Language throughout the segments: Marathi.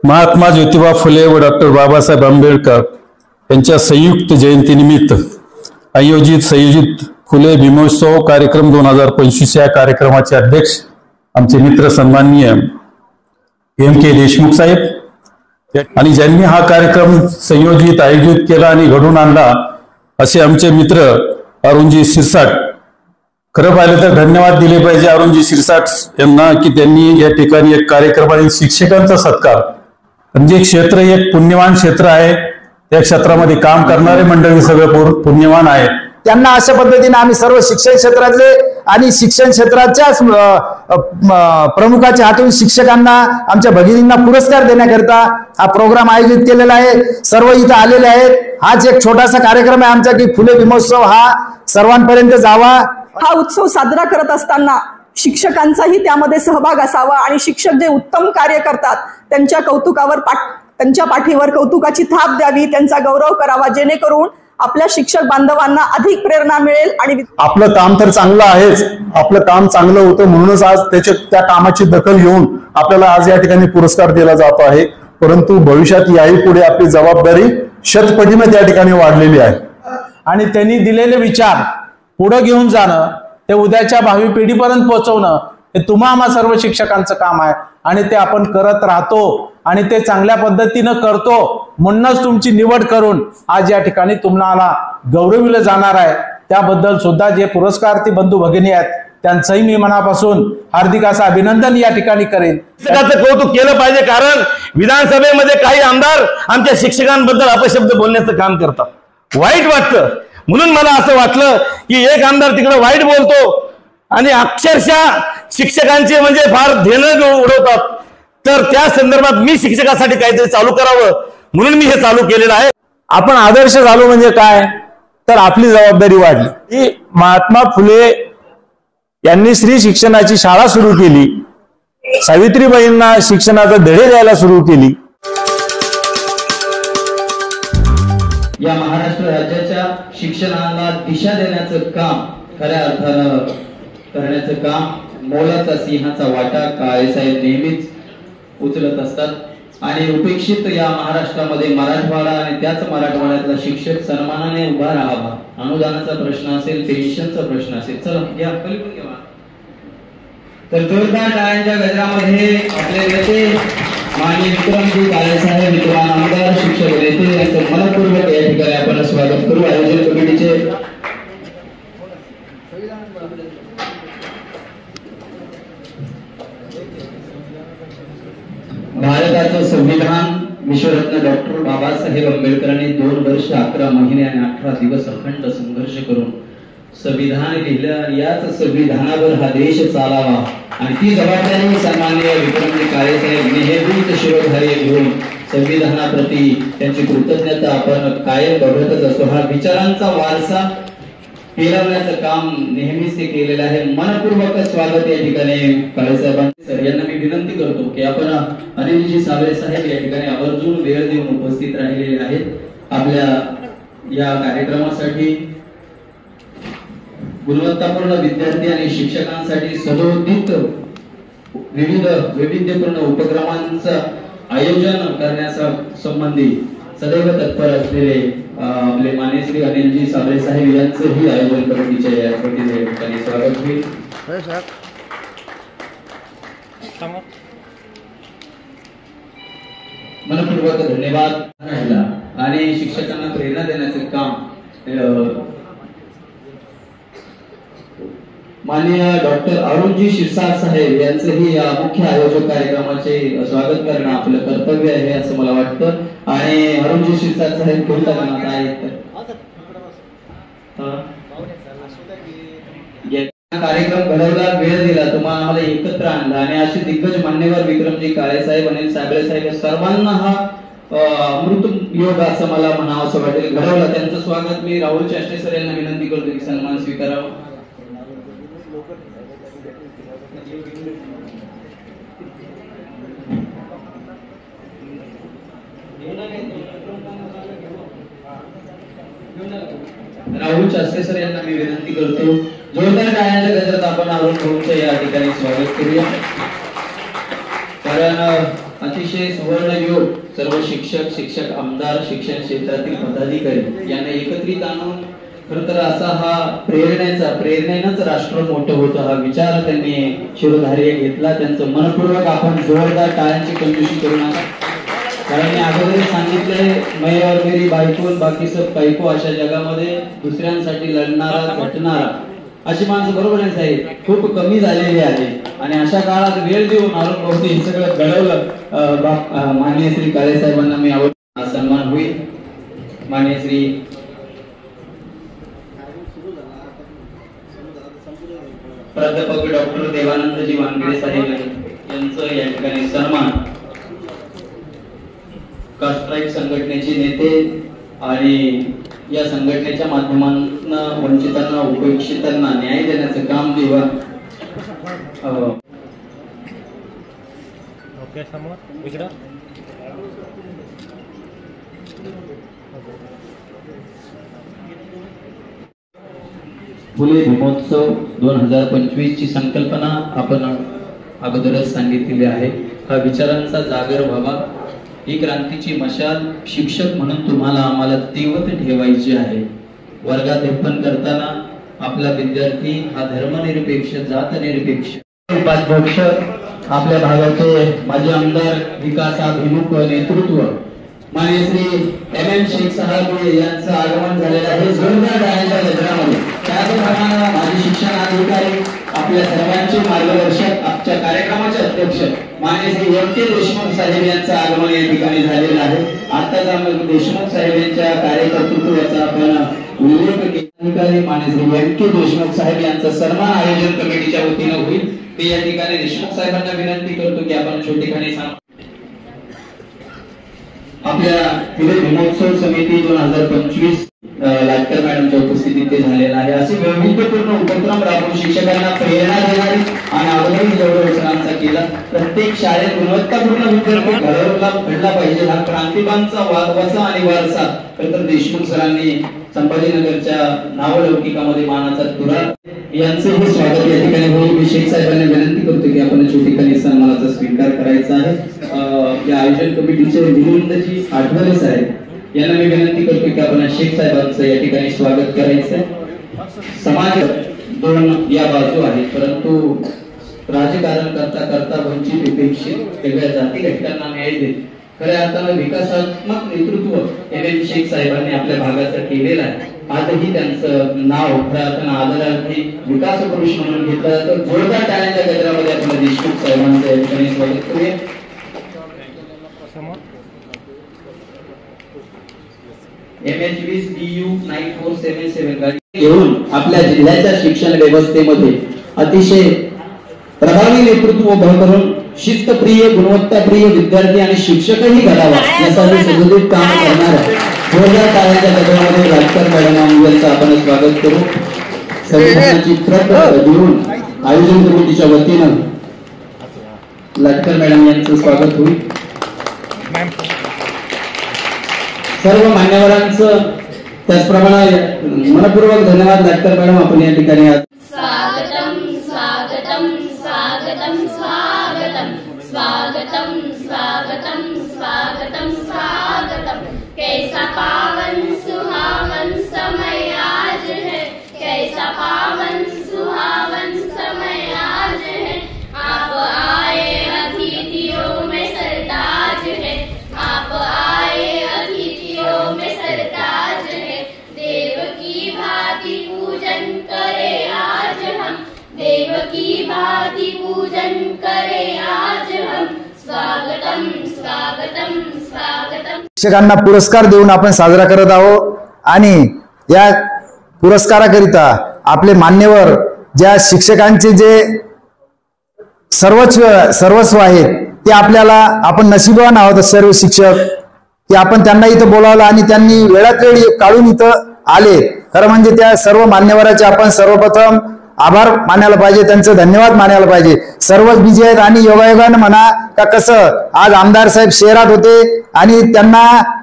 महात्मा ज्योतिबा फुले व डॉक्टर बाबासाहेब आंबेडकर यांच्या संयुक्त जयंतीनिमित्त आयोजित फुले भीमोत्सव कार्यक्रम 2025 या कार्यक्रमाचे अध्यक्ष आमचे मित्र सन्माननीय MK देशमुख साहेब आणि ज्यांनी हा कार्यक्रम आयोजित केला आणि घडून आणला असे आमचे मित्र अरुणजी शिरसाट। खरं पाहिलं तर धन्यवाद दिले पाहिजे अरुणजी शिरसाट यांना की त्यांनी या ठिकाणी एक कार्यक्रम आणि शिक्षकांचा सत्कार म्हणजे क्षेत्र एक पुण्यवान क्षेत्र आहे। त्या क्षेत्रामध्ये काम करणारे मंडळी सगळे पुण्यवान आहेत। त्यांना अशा पद्धतीने आम्ही सर्व शिक्षण क्षेत्रातले आणि शिक्षण क्षेत्राच्या प्रमुखाच्या हातून शिक्षकांना आमच्या भगिनींना पुरस्कार देण्याकरिता हा प्रोग्राम आयोजित केलेला आहे। सर्व इथं आलेले आहेत। हाच एक छोटासा कार्यक्रम आहे आमचा की फुले भीमोत्सव हा सर्वांपर्यंत जावा। हा उत्सव साजरा करत असताना शिक्षकांचाही त्यामध्ये सहभाग असावा आणि शिक्षक जे उत्तम कार्य करतात त्यांच्या कौतुकावर त्यांच्या पाठीवर कौतुकाची थाप द्यावी, त्यांचा गौरव करावा, जेणेकरून आपल्या शिक्षक बांधवांना अधिक प्रेरणा मिळेल। आणि आपलं काम तर चांगलं आहेच, आपलं काम चांगलं होतं म्हणूनच आज त्या कामाची दखल घेऊन आपल्याला आज या ठिकाणी पुरस्कार दिला जातो आहे। परंतु भविष्यात याही पुढे आपली जबाबदारी शतपटीने त्या ठिकाणी वाढलेली आहे आणि त्यांनी दिलेले विचार पुढे घेऊन जाणं ते उद्याच्या भावी पिढीपर्यंत पोहोचवणं हे तुम्हा सर्व शिक्षकांचं काम आहे आणि ते आपण करत राहतो आणि ते चांगल्या पद्धतीनं करतो म्हणूनच तुमची निवड करून आज या ठिकाणी तुम्हाला गौरविलं जाणार आहे। त्याबद्दल सुद्धा जे पुरस्कार्थी बंधू भगिनी आहेत त्यांचंही मी मनापासून हार्दिक असं अभिनंदन या ठिकाणी करेन। शिक्षकाचं कौतुक केलं पाहिजे कारण विधानसभेमध्ये काही आमदार आमच्या शिक्षकांबद्दल अपशब्द बोलण्याचं काम करतात, वाईट वाटतं। म्हणून मला असं वाटलं की एक आमदार तिकडे वाईट बोलतो आणि अक्षरशः शिक्षकांचे म्हणजे फार धेनं उडवतात, तर त्या संदर्भात मी शिक्षकासाठी काहीतरी चालू करावं म्हणून मी हे चालू केलेलं आहे। आपण आदर्श झालो म्हणजे काय तर आपली जबाबदारी वाढली। ही महात्मा फुले यांनी स्त्री शिक्षणाची शाळा सुरू केली, सावित्रीबाईंना शिक्षणाचा धडे द्यायला सुरू केली। या महाराष्ट्र राज्याच्या शिक्षणाला दिशा देण्याचं काम खऱ्या अर्थानं करण्याचं काम मोलाचा सिंहाचा वाटा काळेसाहेब नेहमीच उचलत असतात आणि उपेक्षित या महाराष्ट्रामध्ये मराठवाडा आणि त्याच मराठवाड्यातला शिक्षक सन्मानाने उभा राहावा। अनुदानाचा प्रश्न असेल, पेन्शनचा प्रश्न असेल, चला या पलीकडे घ्या। तर जोरदार टाळ्यांच्या गजरामध्ये आपले नेते माननीय विक्रमजी काळेसाहेब, विद्यमान आमदार, शिक्षक नेते यांचं मनपूर्वक या ठिकाणी आपण स्वागत करू। आयोजन कमिटीचे भारताचं संविधान विश्वरत्न डॉक्टर बाबासाहेब आंबेडकरांनी 2 वर्ष 11 महिने आणि 18 दिवस अखंड संघर्ष करून संविधान लिहिलं। याच संविधानावर हा देश चालावा आणि ती जबाबदारी सन्माननीय विक्रमजी काळेसाहेब नेहमीच शिरोधार्य घेऊन संविधानाप्रती त्यांची कृतज्ञता आपण कायम बघतच असतो। हा विचारांचा वारसा पेरवण्याचं काम नेहमीच ते केलेलं आहे। मनपूर्वक स्वागत या ठिकाणी काळेसाहेबांचे। सर यांना मी विनंती करतो की आपण अनिलजी साबळे साहेब या ठिकाणी आवर्जून वेळ देऊन उपस्थित राहिलेले आहेत आपल्या या कार्यक्रमासाठी। गुणवत्तापूर्ण विद्यार्थी आणि शिक्षकांसाठी सदोदित विविध वैविध्यपूर्ण उपक्रमांचं आयोजन करण्याचा संबंधी सदैव तत्पर असलेले आपले माननीय श्री अनिलजी साबळे साहेब यांचंही आयोजन कमिटीच्या या ठिकाणी स्वागत होईल। मनपूर्वक धन्यवाद राहिला आणि शिक्षकांना प्रेरणा देण्याचे काम माननीय डॉक्टर अरुणजी शिरसाट साहेब यांचंही या मुख्य आयोजक कार्यक्रमाचे स्वागत करणं आपलं कर्तव्य आहे असं मला वाटतं। आणि अरुणजी शिरसाट साहेब कोणता गाणं आहेत कार्यक्रम घडवला, वेळ दिला, तुम्हाला आम्हाला एकत्र आणलं आणि असे दिग्गज मान्यवर विक्रमजी काळेसाहेब, अनिल साबळे साहेब सर्वांना हा अमृत योग असं मला म्हणावं असं वाटेल घडवला। त्यांचं स्वागत मी राहुल चाष्टे सर यांना विनंती करतो की सन्मान स्वीकारावा। राहुल चाष्टे सर यांना मी विनंती करतो जोरदार टाळ्यांच्या गजरात आपण अरुण भाऊंचं या ठिकाणी स्वागत करूया कारण अतिशय सुवर्णयोग सर्व शिक्षक आमदार शिक्षण क्षेत्रातील पदाधिकारी यांना एकत्रित आणून खरं तर असा हा प्रेरणेनंच राष्ट्र मोठं होतं हा विचार त्यांनी शिरोधार्य घेतला. त्यांचं मनपूर्वक आपण जोरदार टाळ्यांची कंजूसी करू नका. कारण मी अगोदर सांगितलंय, मैं और मेरी बायको बाकी सब कायको, अशा जगामध्ये दुसऱ्यांसाठी लढणारा झटणारा अशी माणसं बरोबर आहे साहेब खूप कमी झालेली आहे. आणि अशा काळात वेळ देऊन अरुण भाऊ हे सगळं घडवलं. माननीय श्री काळे साहेबांना मी आवडतो सन्मान होईल. माननीय श्री प्राध्यापक डॉक्टर देवानंदजी वानखेडे साहेब यांचं या ठिकाणी सन्मान. कास्ट्राईक संघटनेचे नेते आणि या संघटनेच्या माध्यमातून वंचितांना उपेक्षितांना न्याय देण्याचं काम देवा फुले भीमोत्सव 2025 ची संकल्पना आपण अगोदरच सांगितलेली आहे. हा विचारांचा जागर व्हावा. ही क्रांतीची मशाल शिक्षक म्हणून तुम्हाला आम्हाला तेवत ठेवायची आहे. वर्गात लेखन करताना आपला विद्यार्थी हा धर्मनिरपेक्ष जातनिरपेक्ष उपाध्यक्ष आपल्या भागाचे माजी आमदार विकासाभिमुख नेतृत्व माननीय श्री MM शेख साहेब यांचं आगमन झालेलं आहे. जोरदार टाळ्यांच्या गजरामध्ये. त्याचप्रमाणे माजी शिक्षण अधिकारी आपल्या सर्वांचे मार्गदर्शक आजच्या कार्यक्रमाचे अध्यक्ष माननीय श्री M.K. देशमुख साहेब यांचं आगमन या ठिकाणी झालेलं आहे. आताच आम्ही देशमुख साहेब यांच्या कार्यकर्तृत्वाचा आपण उल्लेख केला. अधिकारी माननीय श्री M.K. देशमुख साहेब यांचा सन्मान आयोजन कमिटीच्या वतीने होईल. ते या ठिकाणी देशमुख साहेबांना विनंती करतो की आपण छोटेखानी आपल्या फुले भीमोत्सव समिती 2025 लाटकर मॅडमच्या उपस्थितीत ते झालेला आहे. असे वैविध्यपूर्ण उपक्रम राबवून शिक्षकांना प्रेरणा देणारी आणि अगोदरही जेवढा सरांचा केला. प्रत्येक शाळेत गुणवत्तापूर्ण विद्यार्थी घडला पाहिजे हा क्रांतिबांचा वसा आणि वारसा तर देशमुख सरांनी संभाजीनगरच्या नावलौकिकामध्ये मानाचा तुरा यांचंही स्वागत या ठिकाणी होईल. मी शेख साहेबांना विनंती करतो की आपण छोटेखानी सन्मानाचा स्वीकार करायचा आहे. या आयोजन कमिटीचे विनंतीची आठवले साहेब यांना मी विनंती करतो की आपण शेख साहेबांचं या ठिकाणी स्वागत करायचं. समाज दोन या बाजू आहेत परंतु राजकारण करता करता वंचित उपेक्षित वेगळ्या जाती घटकांना न्याय देत खऱ्या अर्थानं विकासात्मक नेतृत्व MM शेख साहेबांनी आपल्या भागाचं केलेलं आहे. आजही त्यांचं नाव खऱ्या अर्थानं आदरार्थी विकास पुरुष म्हणून घेतलं जातं. जोरदार टाळ्यांच्या गजरामध्ये आपण देशमुख साहेबांचं या ठिकाणी स्वागत करूया. MH20DU 9477 गाडी घेऊन आपल्या जिल्ह्याच्या शिक्षण व्यवस्थेमध्ये अतिशय प्रभावी नेतृत्व उभं करून शिस्तप्रिय गुणवत्ताप्रिय विद्यार्थी आणि शिक्षकही घडावा यासाठी सदोदित काम करणार आहे. जोरदार टाळ्यांच्या गजरामध्ये लाटकर मॅडम यांचं आपण स्वागत करू. संविधानाची प्रत देऊन आयोजन कमिटीच्या वतीनं लाटकर मॅडम यांचं स्वागत होईल. सर्व मान्यवरांचं त्याचप्रमाणे मनपूर्वक धन्यवाद. लाटकर मॅडम आपण या ठिकाणी स्वागतम स्वागतम स्वागतम स्वागतम स्वागतम स्वागतम स्वागतम स्वागतम. कैसा पावन सुहावन समय आज है, कैसा पावन सुहावन समय आज है. आप आए अतिथियों में सरताज है, आप आए अतिथियों में सरताज है. देव की भांति पूजन करे आज हम, देव की भांति पूजन करे आज हम. स्वागतम स्वागतम स्वागतम. शिक्षकांना पुरस्कार देऊन आपण साजरा करत आहोत आणि या पुरस्काराकरिता आपले मान्यवर ज्या शिक्षकांचे जे सर्वस्व आहेत ते आपल्याला आपण नशीबवान आहोत सर्व शिक्षक की आपण त्यांना इथं बोलावलं आणि त्यांनी वेळात वेळ काढून इथं आले. खरं म्हणजे त्या सर्व मान्यवरांचे आपण सर्वप्रथम आभार मानायला पाहिजे, त्यांचं धन्यवाद मानायला पाहिजे. सर्वच बिझी आहेत आणि योगायोगानं म्हणा का कसं आज आमदार साहेब शहरात होते आणि त्यांना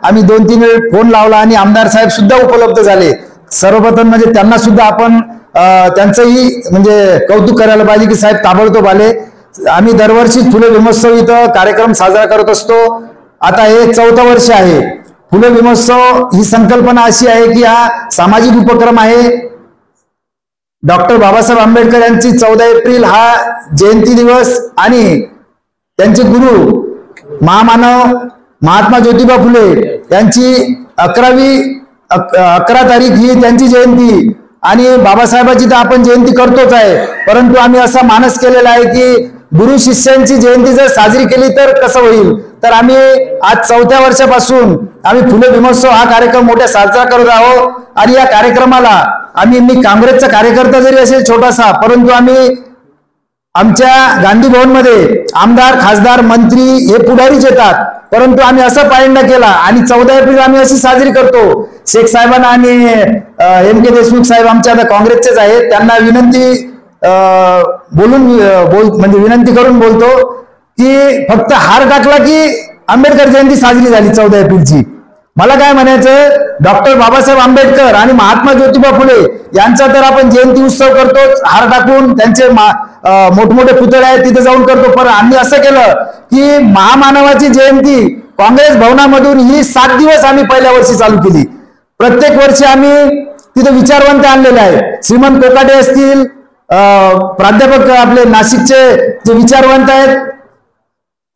आम्ही 2-3 वेळ फोन लावला आणि आमदार साहेब सुद्धा उपलब्ध झाले. सर्वप्रथम म्हणजे त्यांना सुद्धा आपण त्यांचंही म्हणजे कौतुक करायला पाहिजे की साहेब ताबडतोब आले. आम्ही दरवर्षी फुले भीमोत्सव इथं कार्यक्रम साजरा करत असतो. आता हे 4थं वर्ष आहे. फुले भीमोत्सव ही संकल्पना अशी आहे की हा सामाजिक उपक्रम आहे. डॉक्टर बाबासाहेब आंबेडकर यांची 14 एप्रिल हा जयंती दिवस आणि त्यांचे गुरु महामानव महात्मा ज्योतिबा फुले यांची 11 तारीख ही त्यांची जयंती आणि बाबासाहेबांची तर आपण जयंती करतोच आहे. परंतु आम्ही असा मानस केलेला आहे की गुरु शिष्यांची जयंती जर साजरी केली तर कसं होईल. तर आम्ही आज 4थ्या वर्षापासून आम्ही फुले भीमोत्सव हा कार्यक्रम मोठ्या साजरा करत आहोत. आणि या कार्यक्रमाला मी काँग्रेसचा कार्यकर्ता जरी असेल छोटासा, परंतु आम्ही आमच्या गांधी भवन मध्ये आमदार खासदार मंत्री हे पुढारीच येतात. परंतु आम्ही असा पायंडा केला आणि 14 एप्रिल आम्ही अशी साजरी करतो. शेख साहेबांना आणि MK देशमुख साहेब आमच्या आता काँग्रेसचेच आहेत, त्यांना विनंती म्हणजे विनंती करून बोलतो की फक्त हार टाकला की आंबेडकर जयंती साजरी झाली 14 एप्रिलची. मला काय म्हणायचं, डॉक्टर बाबासाहेब आंबेडकर आणि महात्मा ज्योतिबा फुले यांचा तर आपण जयंती उत्सव करतोच, हार टाकून त्यांचे मोठमोठे पुतळे आहेत तिथे जाऊन करतो. पण आम्ही असं केलं की महामानवाची जयंती काँग्रेस भवनामधून ही 7 दिवस आम्ही पहिल्या वर्षी चालू केली. प्रत्येक वर्षी आम्ही तिथे विचारवंत आणलेले आहेत. श्रीमंत कोकाटे असतील, प्राध्यापक आपले नाशिकचे जे विचारवंत आहेत,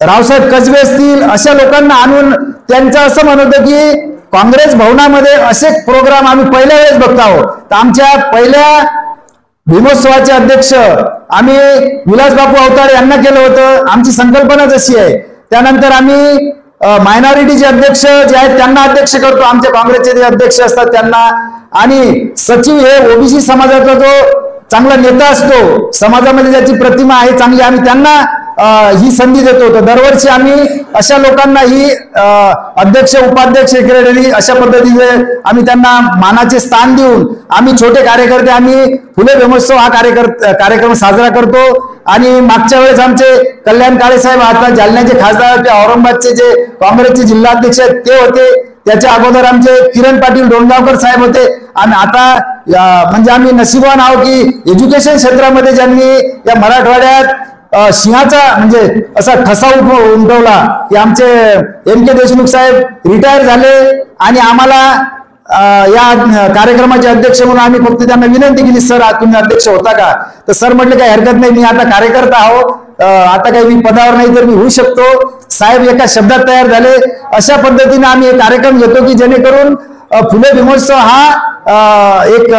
रावसाहेब कसबे असतील, अशा लोकांना आणून त्यांचं असं म्हणत होतं की काँग्रेस भवनामध्ये असे प्रोग्राम आम्ही पहिल्या वेळेस बघत आहोत. तर आमच्या पहिल्या भीमोत्सवाचे अध्यक्ष आम्ही विलास बापू अवतारे यांना केलं होतं. आमची संकल्पनाच अशी आहे. त्यानंतर आम्ही मायनॉरिटीचे अध्यक्ष जे आहेत त्यांना अध्यक्ष करतो, आमच्या काँग्रेसचे जे अध्यक्ष असतात त्यांना. आणि सचिव हे ओबीसी समाजाचा जो चांगला नेता असतो, समाजामध्ये ज्याची प्रतिमा आहे चांगली, आम्ही त्यांना ही संधी देतो. तर दरवर्षी आम्ही अशा लोकांना ही अध्यक्ष उपाध्यक्ष सेक्रेटरी अशा पद्धतीने आम्ही त्यांना मानाचे स्थान देऊन आम्ही छोटे कार्यकर्ते आम्ही फुले भीमोत्सव हा कार्यक्रम साजरा करतो. आणि मागच्या वेळेस आमचे कल्याण काळे साहेब आता जालन्याचे खासदार, औरंगाबादचे जे काँग्रेसचे जिल्हाध्यक्ष आहेत ते होते. त्याच्या अगोदर आमचे किरण पाटील डोणगावकर साहेब होते. आणि आता म्हणजे आम्ही नशिबवान आहोत की एज्युकेशन क्षेत्रामध्ये ज्यांनी या मराठवाड्यात सिंहाचा म्हणजे असा ठसा उमटवला की आमचे MK देशमुख साहेब रिटायर झाले आणि आम्हाला या कार्यक्रमाचे अध्यक्ष म्हणून आम्ही फक्त त्यांना विनंती केली, सर तुम्ही अध्यक्ष होता का. तर सर म्हटले काही हरकत नाही, मी आता कार्यकर्ता आहोत, आता काही मी पदावर नाही तर मी होऊ शकतो. साहेब एका शब्दात तयार झाले. अशा पद्धतीने आम्ही एक कार्यक्रम घेतो की जेणेकरून फुले भीमोत्सव हा एक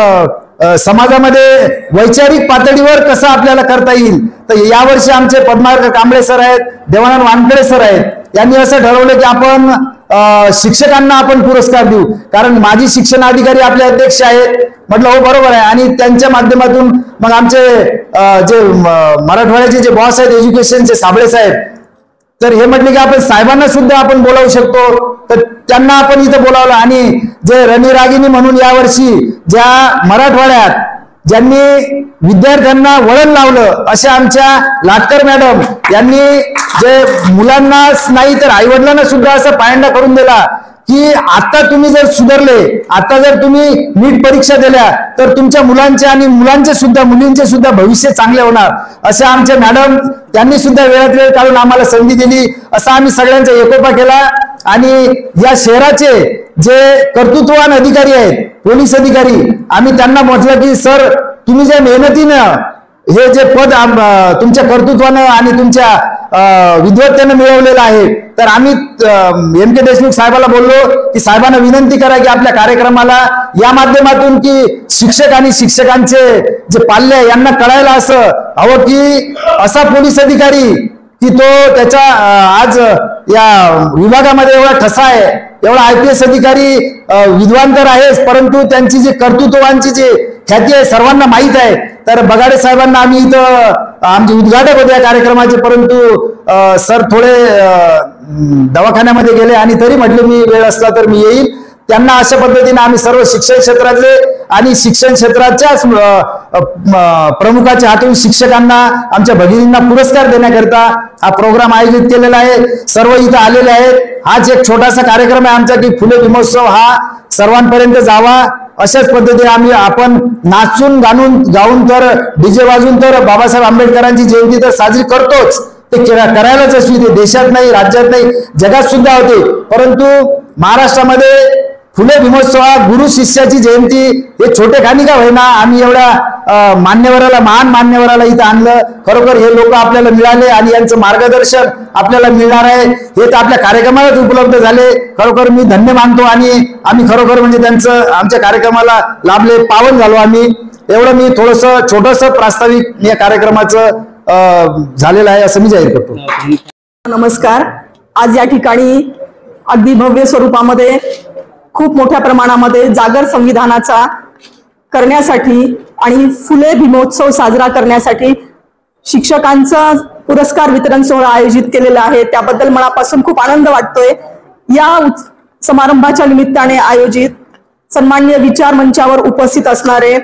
समाजामध्ये वैचारिक पातळीवर कसं आपल्याला करता येईल. तर यावर्षी आमचे पद्माकर कांबळे सर आहेत, देवानंद वानखडे सर आहेत, यांनी असं ठरवलं की आपण शिक्षकांना आपण पुरस्कार देऊ. कारण माजी शिक्षण अधिकारी आपले अध्यक्ष आहेत. म्हटलं हो बरोबर आहे. आणि त्यांच्या माध्यमातून मग आमचे जे मराठवाड्याचे जे बॉस आहेत एज्युकेशनचे साबळे साहेब, तर हे म्हटले की आपण साहेबांना सुद्धा आपण बोलावू शकतो. तर त्यांना आपण इथं बोलावलं. आणि जे रणीरागिनी म्हणून यावर्षी ज्या मराठवाड्यात ज्यांनी विद्यार्थ्यांना वळण लावलं अशा आमच्या लाटकर मॅडम यांनी जे मुलांनाच नाही तर आईवडिलांना सुद्धा असं पायंडा करून दिला की आता तुम्ही जर सुधारले, आता जर तुम्ही नीट परीक्षा दिल्या तर तुमच्या मुलांचे आणि मुलांचे सुद्धा मुलींचे सुद्धा भविष्य चांगले होणार. अशा आमच्या मॅडम त्यांनी सुद्धा वेळात वेळ काढून आम्हाला संधी दिली. असा आम्ही सगळ्यांचा एकोपा केला. आणि या शहराचे जे कर्तृत्ववान अधिकारी आहेत, पोलीस अधिकारी, आम्ही त्यांना म्हटलं की सर तुम्ही ज्या मेहनतीनं हे जे पद तुमच्या कर्तृत्वानं आणि तुमच्या विद्वत्तेनं मिळवलेलं आहे, तर आम्ही MK देशमुख साहेबाला बोललो की साहेबांना विनंती करा की आपल्या कार्यक्रमाला या माध्यमातून की शिक्षक आणि शिक्षकांचे जे पाल्य आहे यांना कळायला असं हवं की असा पोलीस अधिकारी की तो त्याच्या आज या विभागामध्ये एवढा ठसा आहे, एवढा IPS अधिकारी विद्वान तर आहेच, परंतु त्यांची जी कर्तृत्वांची जी ख्याती आहे सर्वांना माहीत आहे. तर बगाडे साहेबांना आम्ही इथं आमचे उद्घाटक होते या कार्यक्रमाचे, परंतु सर थोडे दवाखान्यामध्ये गेले आणि तरी म्हटले मी वेळ असला तर मी येईल. त्यांना अशा पद्धतीने आम्ही सर्व शिक्षण क्षेत्रातले आणि शिक्षण क्षेत्राच्याच प्रमुखाच्या हातून शिक्षकांना आमच्या भगिनींना पुरस्कार देण्याकरिता हा प्रोग्राम आयोजित केलेला आहे. सर्व इथं आलेले आहेत. हाच एक छोटासा कार्यक्रम आहे आमचा की फुले भीमोत्सव हा सर्वांपर्यंत जावा. अशाच पद्धतीने आपण नाचून गाऊन तर डीजे वाजून तर बाबासाहेब आंबेडकरांची जयंती तर साजरी करतोच, ते करायलाच असली, ते देशात नाही, राज्यात नाही, जगात सुद्धा होते. परंतु महाराष्ट्रामध्ये फुले भीमोत्सव हा गुरु शिष्याची जयंती हे छोटे खाणी का होईना आम्ही एवढ्या महान मान्यवराला इथं आणलं. खरोखर हे लोक आपल्याला मिळाले आणि यांचं मार्गदर्शन आपल्याला मिळणार आहे हे तर आपल्या कार्यक्रमालाच उपलब्ध झाले. खरोखर मी धन्य मानतो आणि आम्ही खरोखर म्हणजे त्यांचं आमच्या कार्यक्रमाला लाभले, पावन झालो आम्ही. एवढं मी छोटस प्रास्ताविक या कार्यक्रमाचं झालेलं आहे असं मी जाहीर करतो. नमस्कार. आज या ठिकाणी अगदी भव्य स्वरूपामध्ये खूप मोठ्या प्रमाणामध्ये जागर संविधानाचा करण्यासाठी आणि फुले भीमोत्सव साजरा करण्यासाठी शिक्षकांचा पुरस्कार वितरण सोहळा आयोजित केलेला आहे. त्याबद्दल मनापासून खूप आनंद वाटतोय. या समारंभाच्या निमित्ताने आयोजित सन्माननीय विचार मंचावर उपस्थित असणारे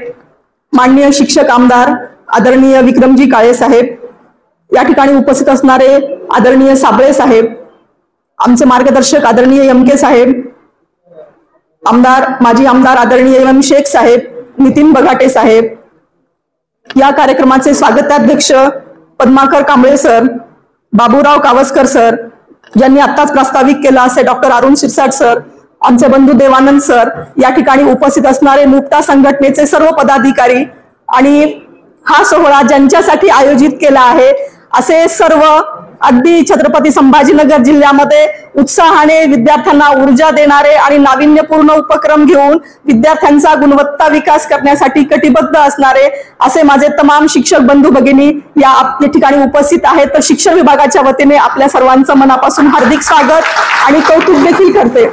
माननीय शिक्षक आमदार आदरणीय विक्रमजी काळे साहेब, या ठिकाणी उपस्थित असणारे आदरणीय साबळे साहेब, आमचे मार्गदर्शक आदरणीय एम.के. साहेब, माजी आमदार आदरणीय एम. शेख साहेब, नितीन बघाटे साहेब, या कार्यक्रमाचे स्वागताध्यक्ष पद्माकर कांबळे सर, बाबूराव कावस्कर सर, ज्यांनी आत्ताच प्रास्ताविक केला असे डॉक्टर अरुण शिरसाट सर, आमचे बंधू देवानंद सर, या ठिकाणी उपस्थित असणारे मुक्ता संघटनेचे सर्व पदाधिकारी आणि हा सोहळा ज्यांच्यासाठी आयोजित केला आहे असे सर्व अगदी छत्रपती संभाजीनगर जिल्ह्यामध्ये उत्साहाने विद्यार्थ्यांना ऊर्जा देणारे आणि नाविन्यपूर्ण उपक्रम घेऊन विद्यार्थ्यांचा गुणवत्ता विकास करण्यासाठी कटिबद्ध असणारे असे माझे तमाम शिक्षक बंधू भगिनी या ठिकाणी उपस्थित आहेत. तर शिक्षण विभागाच्या वतीने आपल्या सर्वांचं मनापासून हार्दिक स्वागत आणि कौतुक देखील करते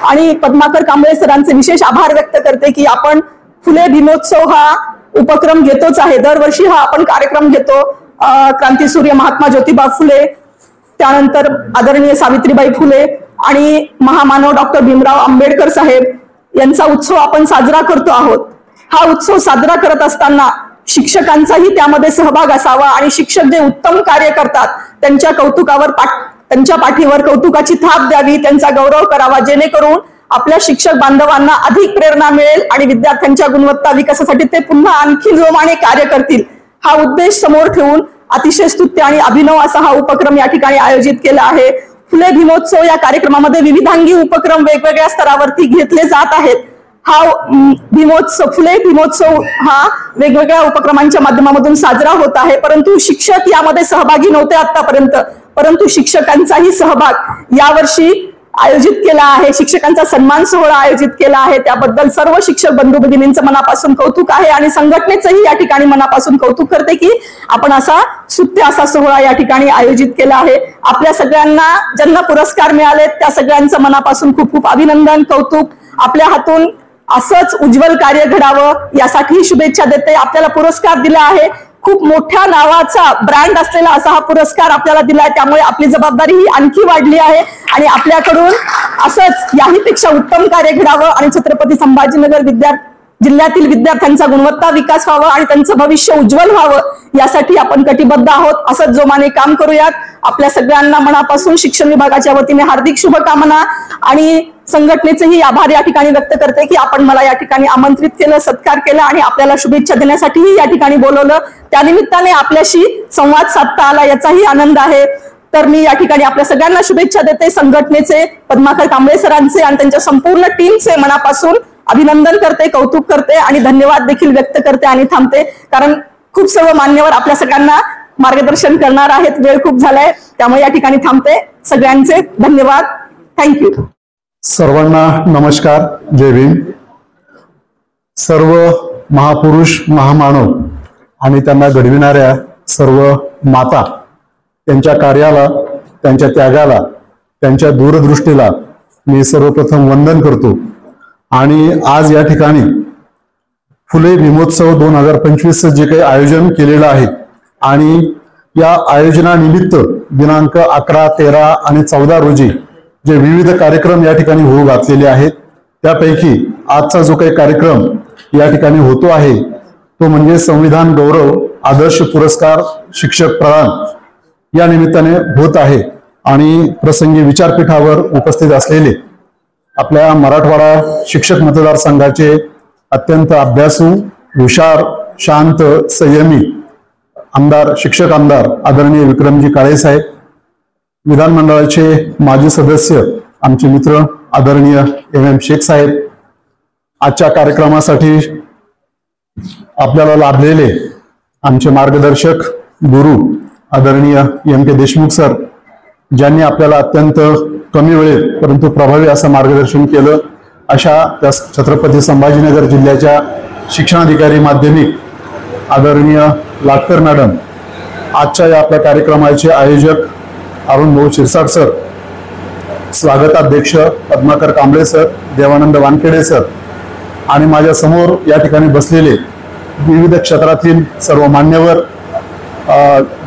आणि पद्माकर कांबळे सरांचे विशेष आभार व्यक्त करते की आपण फुले भीमोत्सव हा उपक्रम घेतोच आहे. दरवर्षी हा आपण कार्यक्रम घेतो. क्रांतीसूर्य महात्मा ज्योतिबा फुले, त्यानंतर आदरणीय सावित्रीबाई फुले आणि महामानव डॉक्टर भीमराव आंबेडकर साहेब यांचा उत्सव आपण साजरा करतो आहोत. हा उत्सव साजरा करत असताना शिक्षकांचाही त्यामध्ये सहभाग असावा आणि शिक्षक जे उत्तम कार्य करतात त्यांच्या पाठीवर कौतुकाची थाप द्यावी, त्यांचा गौरव करावा, जेणेकरून आपल्या शिक्षक बांधवांना अधिक प्रेरणा मिळेल आणि विद्यार्थ्यांच्या गुणवत्ता विकासासाठी ते पुन्हा आणखी जोमाने कार्य करतील. हा उद्देश समोर ठेवून अतिशय स्तुत्य आणि अभिनव असा हा उपक्रम या ठिकाणी आयोजित केला आहे. फुले भीमोत्सव या कार्यक्रमामध्ये विविधांगी उपक्रम वेगवेगळ्या स्तरावरती घेतले जात आहेत. हा फुले भीमोत्सव हा वेगवेगळ्या उपक्रमांच्या माध्यमातून साजरा होत आहे, परंतु शिक्षक यामध्ये सहभागी नव्हते आतापर्यंत, परंतु शिक्षकांचाही सहभाग यावर्षी आयोजित केला आहे. शिक्षकांचा सन्मान सोहळा आयोजित केला आहे. त्याबद्दल सर्व शिक्षक बंधू भगिनींचं मनापासून कौतुक आहे आणि संघटनेचंही या ठिकाणी मनापासून कौतुक करते की आपण स्तुत्य असा सोहळा या ठिकाणी आयोजित केला आहे. आपल्या सगळ्यांना ज्यांना पुरस्कार मिळाले त्या सगळ्यांचं मनापासून खूप खूप अभिनंदन, कौतुक. आपल्या हातून असंच उज्ज्वल कार्य घडावं यासाठी शुभेच्छा देते. आपल्याला पुरस्कार दिला आहे, खूप मोठ्या नावाचा ब्रँड असलेला असा हा पुरस्कार आपल्याला दिलाय, त्यामुळे आपली जबाबदारी ही आणखी वाढली आहे आणि आपल्याकडून असंच याहीपेक्षा उत्तम कार्य घडावं आणि छत्रपती संभाजीनगर जिल्ह्यातील विद्यार्थ्यांचा गुणवत्ता विकास व्हावं आणि त्यांचं भविष्य उज्ज्वल व्हावं यासाठी आपण कटिबद्ध आहोत. असंच जोमाने काम करूयात. आपल्या सगळ्यांना मनापासून शिक्षण विभागाच्या वतीने हार्दिक शुभकामना आणि संघटनेचेही आभार या ठिकाणी व्यक्त करते की आपण मला या ठिकाणी आमंत्रित केलं, सत्कार केला आणि आपल्याला शुभेच्छा देण्यासाठीही या ठिकाणी बोलवलं. त्यानिमित्ताने आपल्याशी संवाद साधता आला याचाही आनंद आहे. तर मी या ठिकाणी आपल्या सगळ्यांना शुभेच्छा देते. संघटनेचे पद्माकर कांबळे सरांचे आणि त्यांच्या संपूर्ण टीमचे मनापासून अभिनंदन करते, कौतुक करते आणि धन्यवाद देखील व्यक्त करते आणि थांबते, कारण खूप सर्व मान्यवर आपल्या सगळ्यांना मार्गदर्शन करणार आहेत. वेळ खूप झालाय, त्यामुळे या ठिकाणी थांबते. सगळ्यांचे धन्यवाद. थँक्यू. सर्वांना नमस्कार, जय भीम. सर्व महापुरुष, महामानव आणि त्यांना घडविणाऱ्या सर्व माता, त्यांच्या कार्याला, त्यांच्या त्यागाला, त्यांच्या दूरदृष्टीला मी सर्वप्रथम वंदन करतो. आणि आज या ठिकाणी फुले भीमोत्सव 2025 जे काही आयोजन केलेलं आहे आणि या आयोजनानिमित्त दिनांक 11, 13 आणि 14 रोजी जे विविध कार्यक्रम या ठिकाणी होऊ घातलेले आहेत, त्यापैकी आजचा जो काही कार्यक्रम या ठिकाणी होतो आहे तो म्हणजे संविधान गौरव आदर्श पुरस्कार शिक्षक प्रदान या निमित्ताने होत आहे. आणि प्रसंगी विचारपीठावर उपस्थित असलेले आपल्या मराठवाडा शिक्षक मतदारसंघाचे अत्यंत अभ्यासू, हुशार, शांत, संयमी शिक्षक आमदार आदरणीय विक्रमजी काळे साहेब, विधानमंडळाचे माजी सदस्य आमचे मित्र आदरणीय MM शेख साहेब, आजच्या कार्यक्रमासाठी आपल्याला लाभलेले आमचे मार्गदर्शक गुरु आदरणीय MK देशमुख सर, ज्यांनी आपल्याला अत्यंत कमी वेळेत परंतु प्रभावी असं मार्गदर्शन केलं, अशा त्या छत्रपती संभाजीनगर जिल्ह्याच्या शिक्षणाधिकारी माध्यमिक आदरणीय लाटकर मॅडम, आजच्या या आपल्या कार्यक्रमाचे आयोजक अरुण भाऊ शिरसाट सर, स्वागताध्यक्ष पद्माकर कांबळे सर, देवानंद वानखेडे सर आणि माझ्या समोर या ठिकाणी बसलेले विविध क्षेत्रातील सर्व मान्यवर,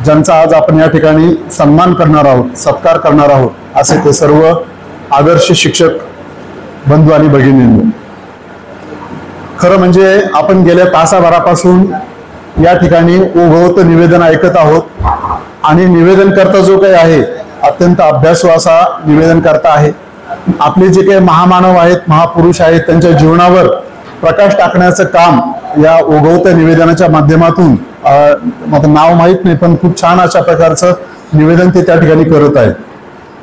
ज्यांचा आज आपण या ठिकाणी सन्मान करणार आहोत, सत्कार करणार आहोत, असे ते सर्व आदर्श शिक्षक बंधू आणि भगिनींनो. खरं म्हणजे आपण गेल्या तासाभरापासून या ठिकाणी ओघवत निवेदन ऐकत आहोत आणि निवेदन करता जो काही आहे अत्यंत अभ्यासू असा निवेदन करता आहे. आपले जे काही महामानव आहेत, महापुरुष आहेत, त्यांच्या जीवनावर प्रकाश टाकण्याचं काम या ओघवत्या निवेदनाच्या माध्यमातून, मला नाव माहित नाही पण खूप छान अशा प्रकारचं निवेदन ते त्या ठिकाणी करत आहेत.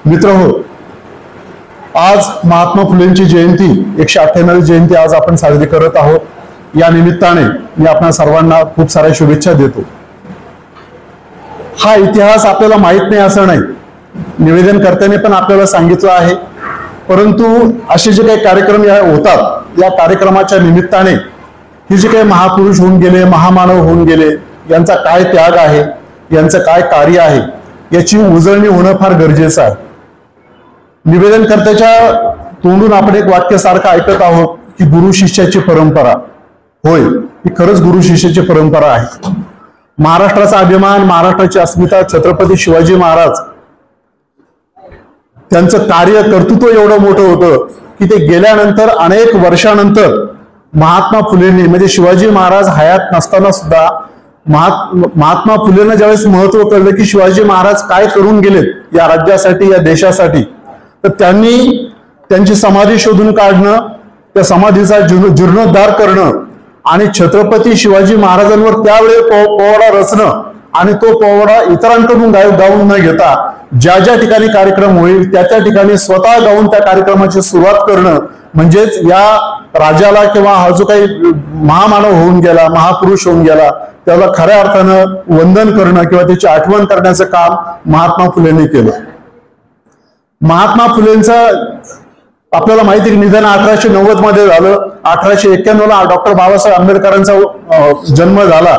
मित्रहो, आज महात्मा फुलेंची जयंती 198वी जयंती आज आपण साजरी करत आहोत. या निमित्ताने मी आपल्या सर्वांना खूप साऱ्या शुभेच्छा देतो. हा इतिहास आपल्याला माहित नाही असं नाही, निवेदनकर्त्याने पण आपल्याला सांगितलं आहे, परंतु असे जे काही कार्यक्रम होतात, या कार्यक्रमाच्या निमित्ताने हे जे काही महापुरुष होऊन गेले, महामानव होऊन गेले, यांचा काय त्याग आहे, यांचं काय कार्य आहे, याची उजळणी होणं फार गरजेचं आहे. निवेदनकर्त्याच्या तोंडून आपण एक वाक्यासारखं ऐकत आहोत की गुरु शिष्याची परंपरा. होय, ही खरंच गुरु शिष्याची परंपरा आहे. महाराष्ट्राचा अभिमान, महाराष्ट्राची अस्मिता छत्रपती शिवाजी महाराज, त्यांचं कार्य कर्तृत्व एवढं मोठं होतं की ते गेल्यानंतर अनेक वर्षानंतर महात्मा फुलेंनी, म्हणजे शिवाजी महाराज हयात नसताना सुद्धा महात्मा फुलेंना ज्यावेळेस महत्व कळलं की शिवाजी महाराज काय करून गेलेत या राज्यासाठी, या देशासाठी, तर त्यांनी त्यांची समाधी शोधून काढणं, त्या समाधीचा जीर्णोद्धार करणं आणि छत्रपती शिवाजी महाराजांवर त्यावेळी पोवाडा रचणं आणि तो पोवाडा इतरांकडून गाऊन न घेता ज्या ज्या ठिकाणी कार्यक्रम होईल त्या त्या ठिकाणी स्वतः गाऊन त्या कार्यक्रमाची सुरुवात करणं, म्हणजेच या राजाला किंवा हा जो काही महामानव होऊन गेला, महापुरुष होऊन गेला, त्याला खऱ्या अर्थानं वंदन करणं किंवा त्याची आठवण करण्याचं काम महात्मा फुलेंनी केलं. महात्मा फुलेंचं आपल्याला माहिती की निधन 1890 मध्ये झालं. 1891 ला डॉक्टर बाबासाहेब आंबेडकरांचा जन्म झाला.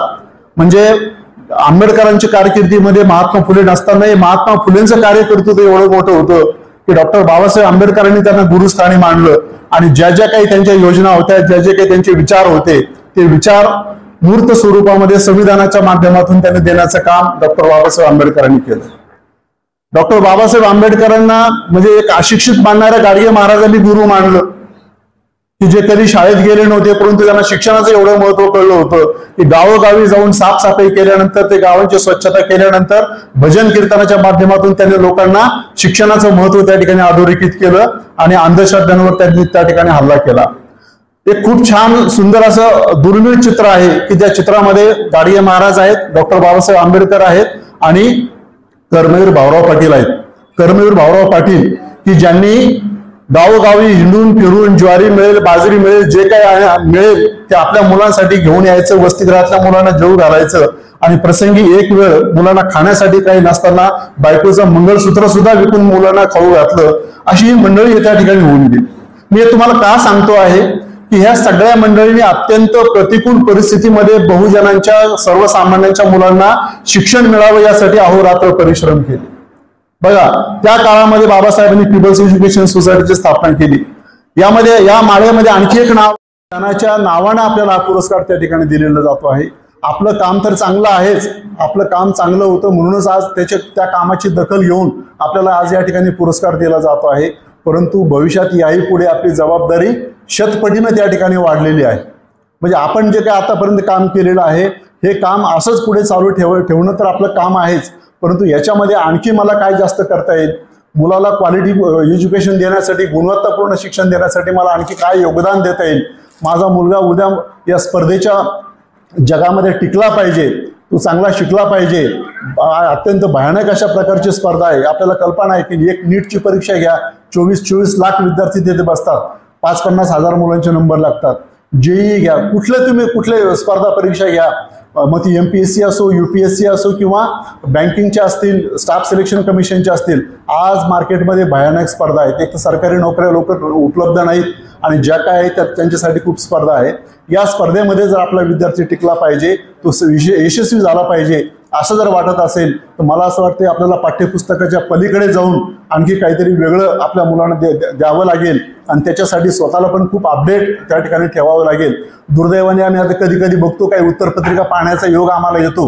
म्हणजे आंबेडकरांच्या कारकिर्दीमध्ये महात्मा फुले नसतानाही महात्मा फुलेंचं कार्य कर्तृत्व एवढं मोठं होतं की डॉक्टर बाबासाहेब आंबेडकरांनी त्यांना गुरुस्थानी मांडलं आणि ज्या ज्या काही त्यांच्या योजना होत्या, ज्या जे काही त्यांचे विचार होते, ते विचार मूर्त स्वरूपामध्ये संविधानाच्या माध्यमातून त्यांनी देण्याचं काम डॉक्टर बाबासाहेब आंबेडकरांनी केलं. डॉक्टर बाबासाहेब आंबेडकरांना म्हणजे एक अशिक्षित मानणाऱ्या गाडगे महाराजांनी गुरु मानलं की जे कधी शाळेत गेले नव्हते, परंतु त्यांना शिक्षणाचं एवढं महत्व कळलं होतं की गावोगावी जाऊन साफसफाई केल्यानंतर, ते गावांची स्वच्छता केल्यानंतर भजन कीर्तनाच्या माध्यमातून त्यांनी लोकांना शिक्षणाचं महत्व त्या ठिकाणी अधोरेखित केलं आणि अंधश्रद्धांवर त्यांनी त्या ठिकाणी हल्ला केला. एक खूप छान सुंदर असं दुर्मिळ चित्र आहे की त्या चित्रामध्ये गाडगे महाराज आहेत, डॉक्टर बाबासाहेब आंबेडकर आहेत आणि कर्मवीर भाऊराव पाटील आहेत. कर्मवीर भाऊराव पाटील की ज्यांनी गावोगावी हिंडून फिरून ज्वारी मिळेल, बाजरी मिळेल, जे काही मिळेल ते आपल्या मुलांसाठी घेऊन यायचं, वसतिगृहातल्या मुलांना जेवू घालायचं आणि प्रसंगी एक वेळ मुलांना खाण्यासाठी काही नसताना बायकोचं मंगळसूत्र सुद्धा विकून मुलांना खाऊ घातलं. अशी ही मंडळी त्या ठिकाणी होऊन गेली. मी हे तुम्हाला का सांगतो आहे की ह्या सगळ्या मंडळींनी अत्यंत प्रतिकूल परिस्थितीमध्ये बहुजनांच्या, सर्वसामान्यांच्या मुलांना शिक्षण मिळावं यासाठी अहोरात्र परिश्रम केले. बघा, त्या काळामध्ये बाबासाहेबांनी पीपल्स एज्युकेशन सोसायटीची स्थापना केली. यामध्ये, या माळ्यामध्ये आणखी एक नाव, त्यांच्या नावाने आपल्याला हा पुरस्कार त्या ठिकाणी दिलेला जातो आहे. आपलं काम तर चांगलं आहेच, आपलं काम चांगलं होतं म्हणूनच आज त्या कामाची दखल घेऊन आपल्याला आज या ठिकाणी पुरस्कार दिला जातो आहे. परंतु भविष्यात याही पुढे आपली जबाबदारी शतपटीनं त्या ठिकाणी वाढलेली आहे. म्हणजे आपण जे काही आतापर्यंत काम केलेलं आहे हे काम असंच पुढे चालू ठेवणं तर आपलं काम आहेच, परंतु याच्यामध्ये आणखी मला काय जास्त करता येईल, मुलाला क्वालिटी एज्युकेशन देण्यासाठी, गुणवत्तापूर्ण शिक्षण देण्यासाठी मला आणखी काय योगदान देता येईल, माझा मुलगा उद्या या स्पर्धेच्या जगामध्ये टिकला पाहिजे, तो चांगला शिकला पाहिजे. अत्यंत भयानक अशा प्रकारची स्पर्धा आहे. आपल्याला कल्पना आहे की एक नीटची परीक्षा घ्या, 24 लाख विद्यार्थी तिथे बसतात, 50-50 हजार मुलांचे नंबर लागतात. जेईई घ्या, कुठले स्पर्धा परीक्षा घ्या, मग ती MPSC असो, UPSC असो किंवा बँकिंगच्या असतील, स्टाफ सिलेक्शन कमिशनच्या असतील. आज मार्केटमध्ये भयानक स्पर्धा आहेत. एक तर सरकारी नोकऱ्या लवकर उपलब्ध नाहीत आणि ज्या काय आहेत त्यांच्यासाठी खूप स्पर्धा आहे. या स्पर्धेमध्ये जर आपला विद्यार्थी टिकला पाहिजे, तो यशस्वी झाला पाहिजे असं जर वाटत असेल तर मला असं वाटतं आपल्याला पाठ्यपुस्तकाच्या पलीकडे जाऊन आणखी काहीतरी वेगळं आपल्या मुलांना द्यावं लागेल आणि त्याच्यासाठी स्वतःला पण खूप अपडेट त्या ठिकाणी ठेवावं लागेल. दुर्दैवाने आम्ही आता कधी कधी बघतो काही उत्तरपत्रिका पाहण्याचा योग आम्हाला येतो,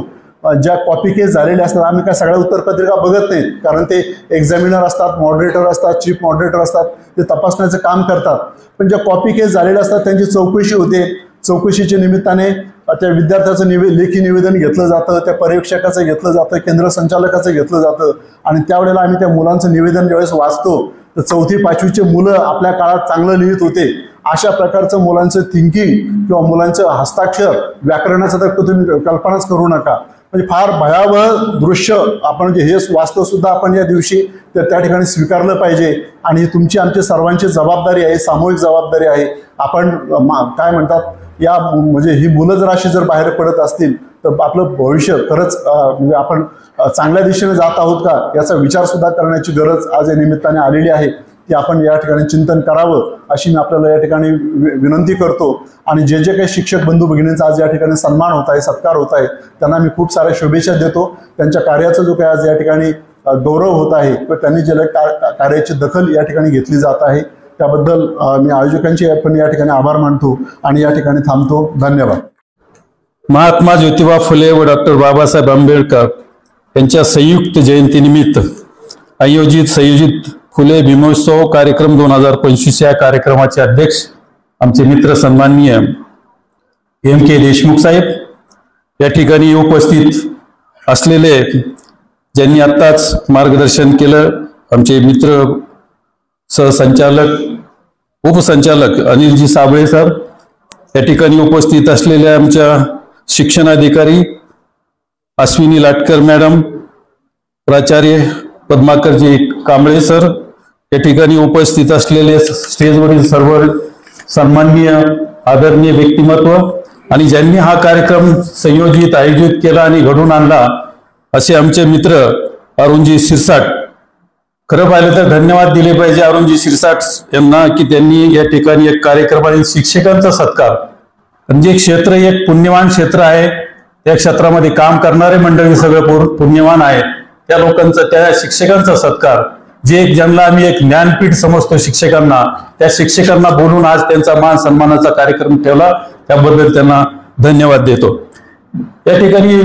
ज्या कॉपी केस झालेल्या असतात. आम्ही काय सगळ्या उत्तरपत्रिका बघत नाहीत, कारण ते एक्झामिनर असतात, मॉडरेटर असतात, चीफ मॉडरेटर असतात, ते तपासण्याचं काम करतात. पण ज्या कॉपी केस झालेल्या असतात त्यांची चौकशी होते. चौकशीच्या निमित्ताने त्या विद्यार्थ्याचं लेखी निवेदन घेतलं जातं, त्या पर्यवेक्षकाचं घेतलं जातं, केंद्र संचालकाचं घेतलं जातं आणि त्यावेळेला आम्ही त्या मुलांचं निवेदन ज्यावेळेस वाचतो तर 4वी-5वीचे मुलं आपल्या काळात चांगलं लिहित होते. अशा प्रकारचं मुलांचं थिंकिंग किंवा मुलांचं हस्ताक्षर, व्याकरणाचं तर तुम्ही कल्पनाच करू नका. म्हणजे फार भयावह दृश्य आपण हे वास्तव सुद्धा आपण या दिवशी त्या ठिकाणी स्वीकारलं पाहिजे आणि ही तुमची आमची सर्वांची जबाबदारी आहे, सामूहिक जबाबदारी आहे. आपण काय म्हणतात या म्हणजे ही मुलं जर बाहेर पडत असतील तर आपलं भविष्य खरंच म्हणजे आपण चांगल्या दिशेने जात आहोत का याचा विचार सुद्धा करण्याची गरज आज या निमित्ताने आलेली आहे. ती आपण या ठिकाणी चिंतन करावं अशी मी आपल्याला या ठिकाणी विनंती करतो. आणि जे काही शिक्षक बंधू भगिनींचा आज या ठिकाणी सन्मान होत आहे, सत्कार होत आहे, त्यांना मी खूप साऱ्या शुभेच्छा देतो. त्यांच्या कार्याचा जो काही आज या ठिकाणी गौरव होत आहे किंवा त्यांनी जे कार्याची दखल या ठिकाणी घेतली जात आहे त्याबद्दल मी आयोजकांचे पण या ठिकाणी आभार मानतो आणि या ठिकाणी थांबतो. धन्यवाद. महात्मा ज्योतिबा फुले व डॉक्टर बाबासाहेब आंबेडकर यांच्या संयुक्त जयंतीनिमित्त आयोजित फुले भीमोत्सव कार्यक्रम 2025 या कार्यक्रमाचे अध्यक्ष आमचे मित्र सन्माननीय MK देशमुख साहेब, या ठिकाणी उपस्थित असलेले ज्यांनी आत्ताच मार्गदर्शन केलं आमचे मित्र सहसंचालक उपसंचालक अनिलजी साबळे सर, या ठिकाणी उपस्थित असलेल्या आमच्या शिक्षणाधिकारी अश्विनी लाटकर मॅडम, प्राचार्य पद्माकरजी कांबळे सर, या ठिकाणी उपस्थित असलेले स्टेजवरील सर्व सन्माननीय आदरणीय व्यक्तिमत्व आणि ज्यांनी हा कार्यक्रम आयोजित केला आणि घडून आणला असे आमचे मित्र अरुणजी शिरसाट. खरं पाहिलं तर धन्यवाद दिले पाहिजे अरुणजी शिरसाट यांना की त्यांनी या ठिकाणी एक कार्यक्रम आणि शिक्षकांचा सत्कार, म्हणजे क्षेत्र एक पुण्यवान क्षेत्र आहे, त्या क्षेत्रामध्ये काम करणारे मंडळी सगळं पुण्यवान आहेत, त्या लोकांचा त्या शिक्षकांचा सत्कार, जे ज्यांना आम्ही एक ज्ञानपीठ समजतो शिक्षकांना, त्या शिक्षकांना बोलून आज त्यांचा मान सन्मानाचा कार्यक्रम ठेवला, त्याबद्दल त्यांना धन्यवाद देतो. या ठिकाणी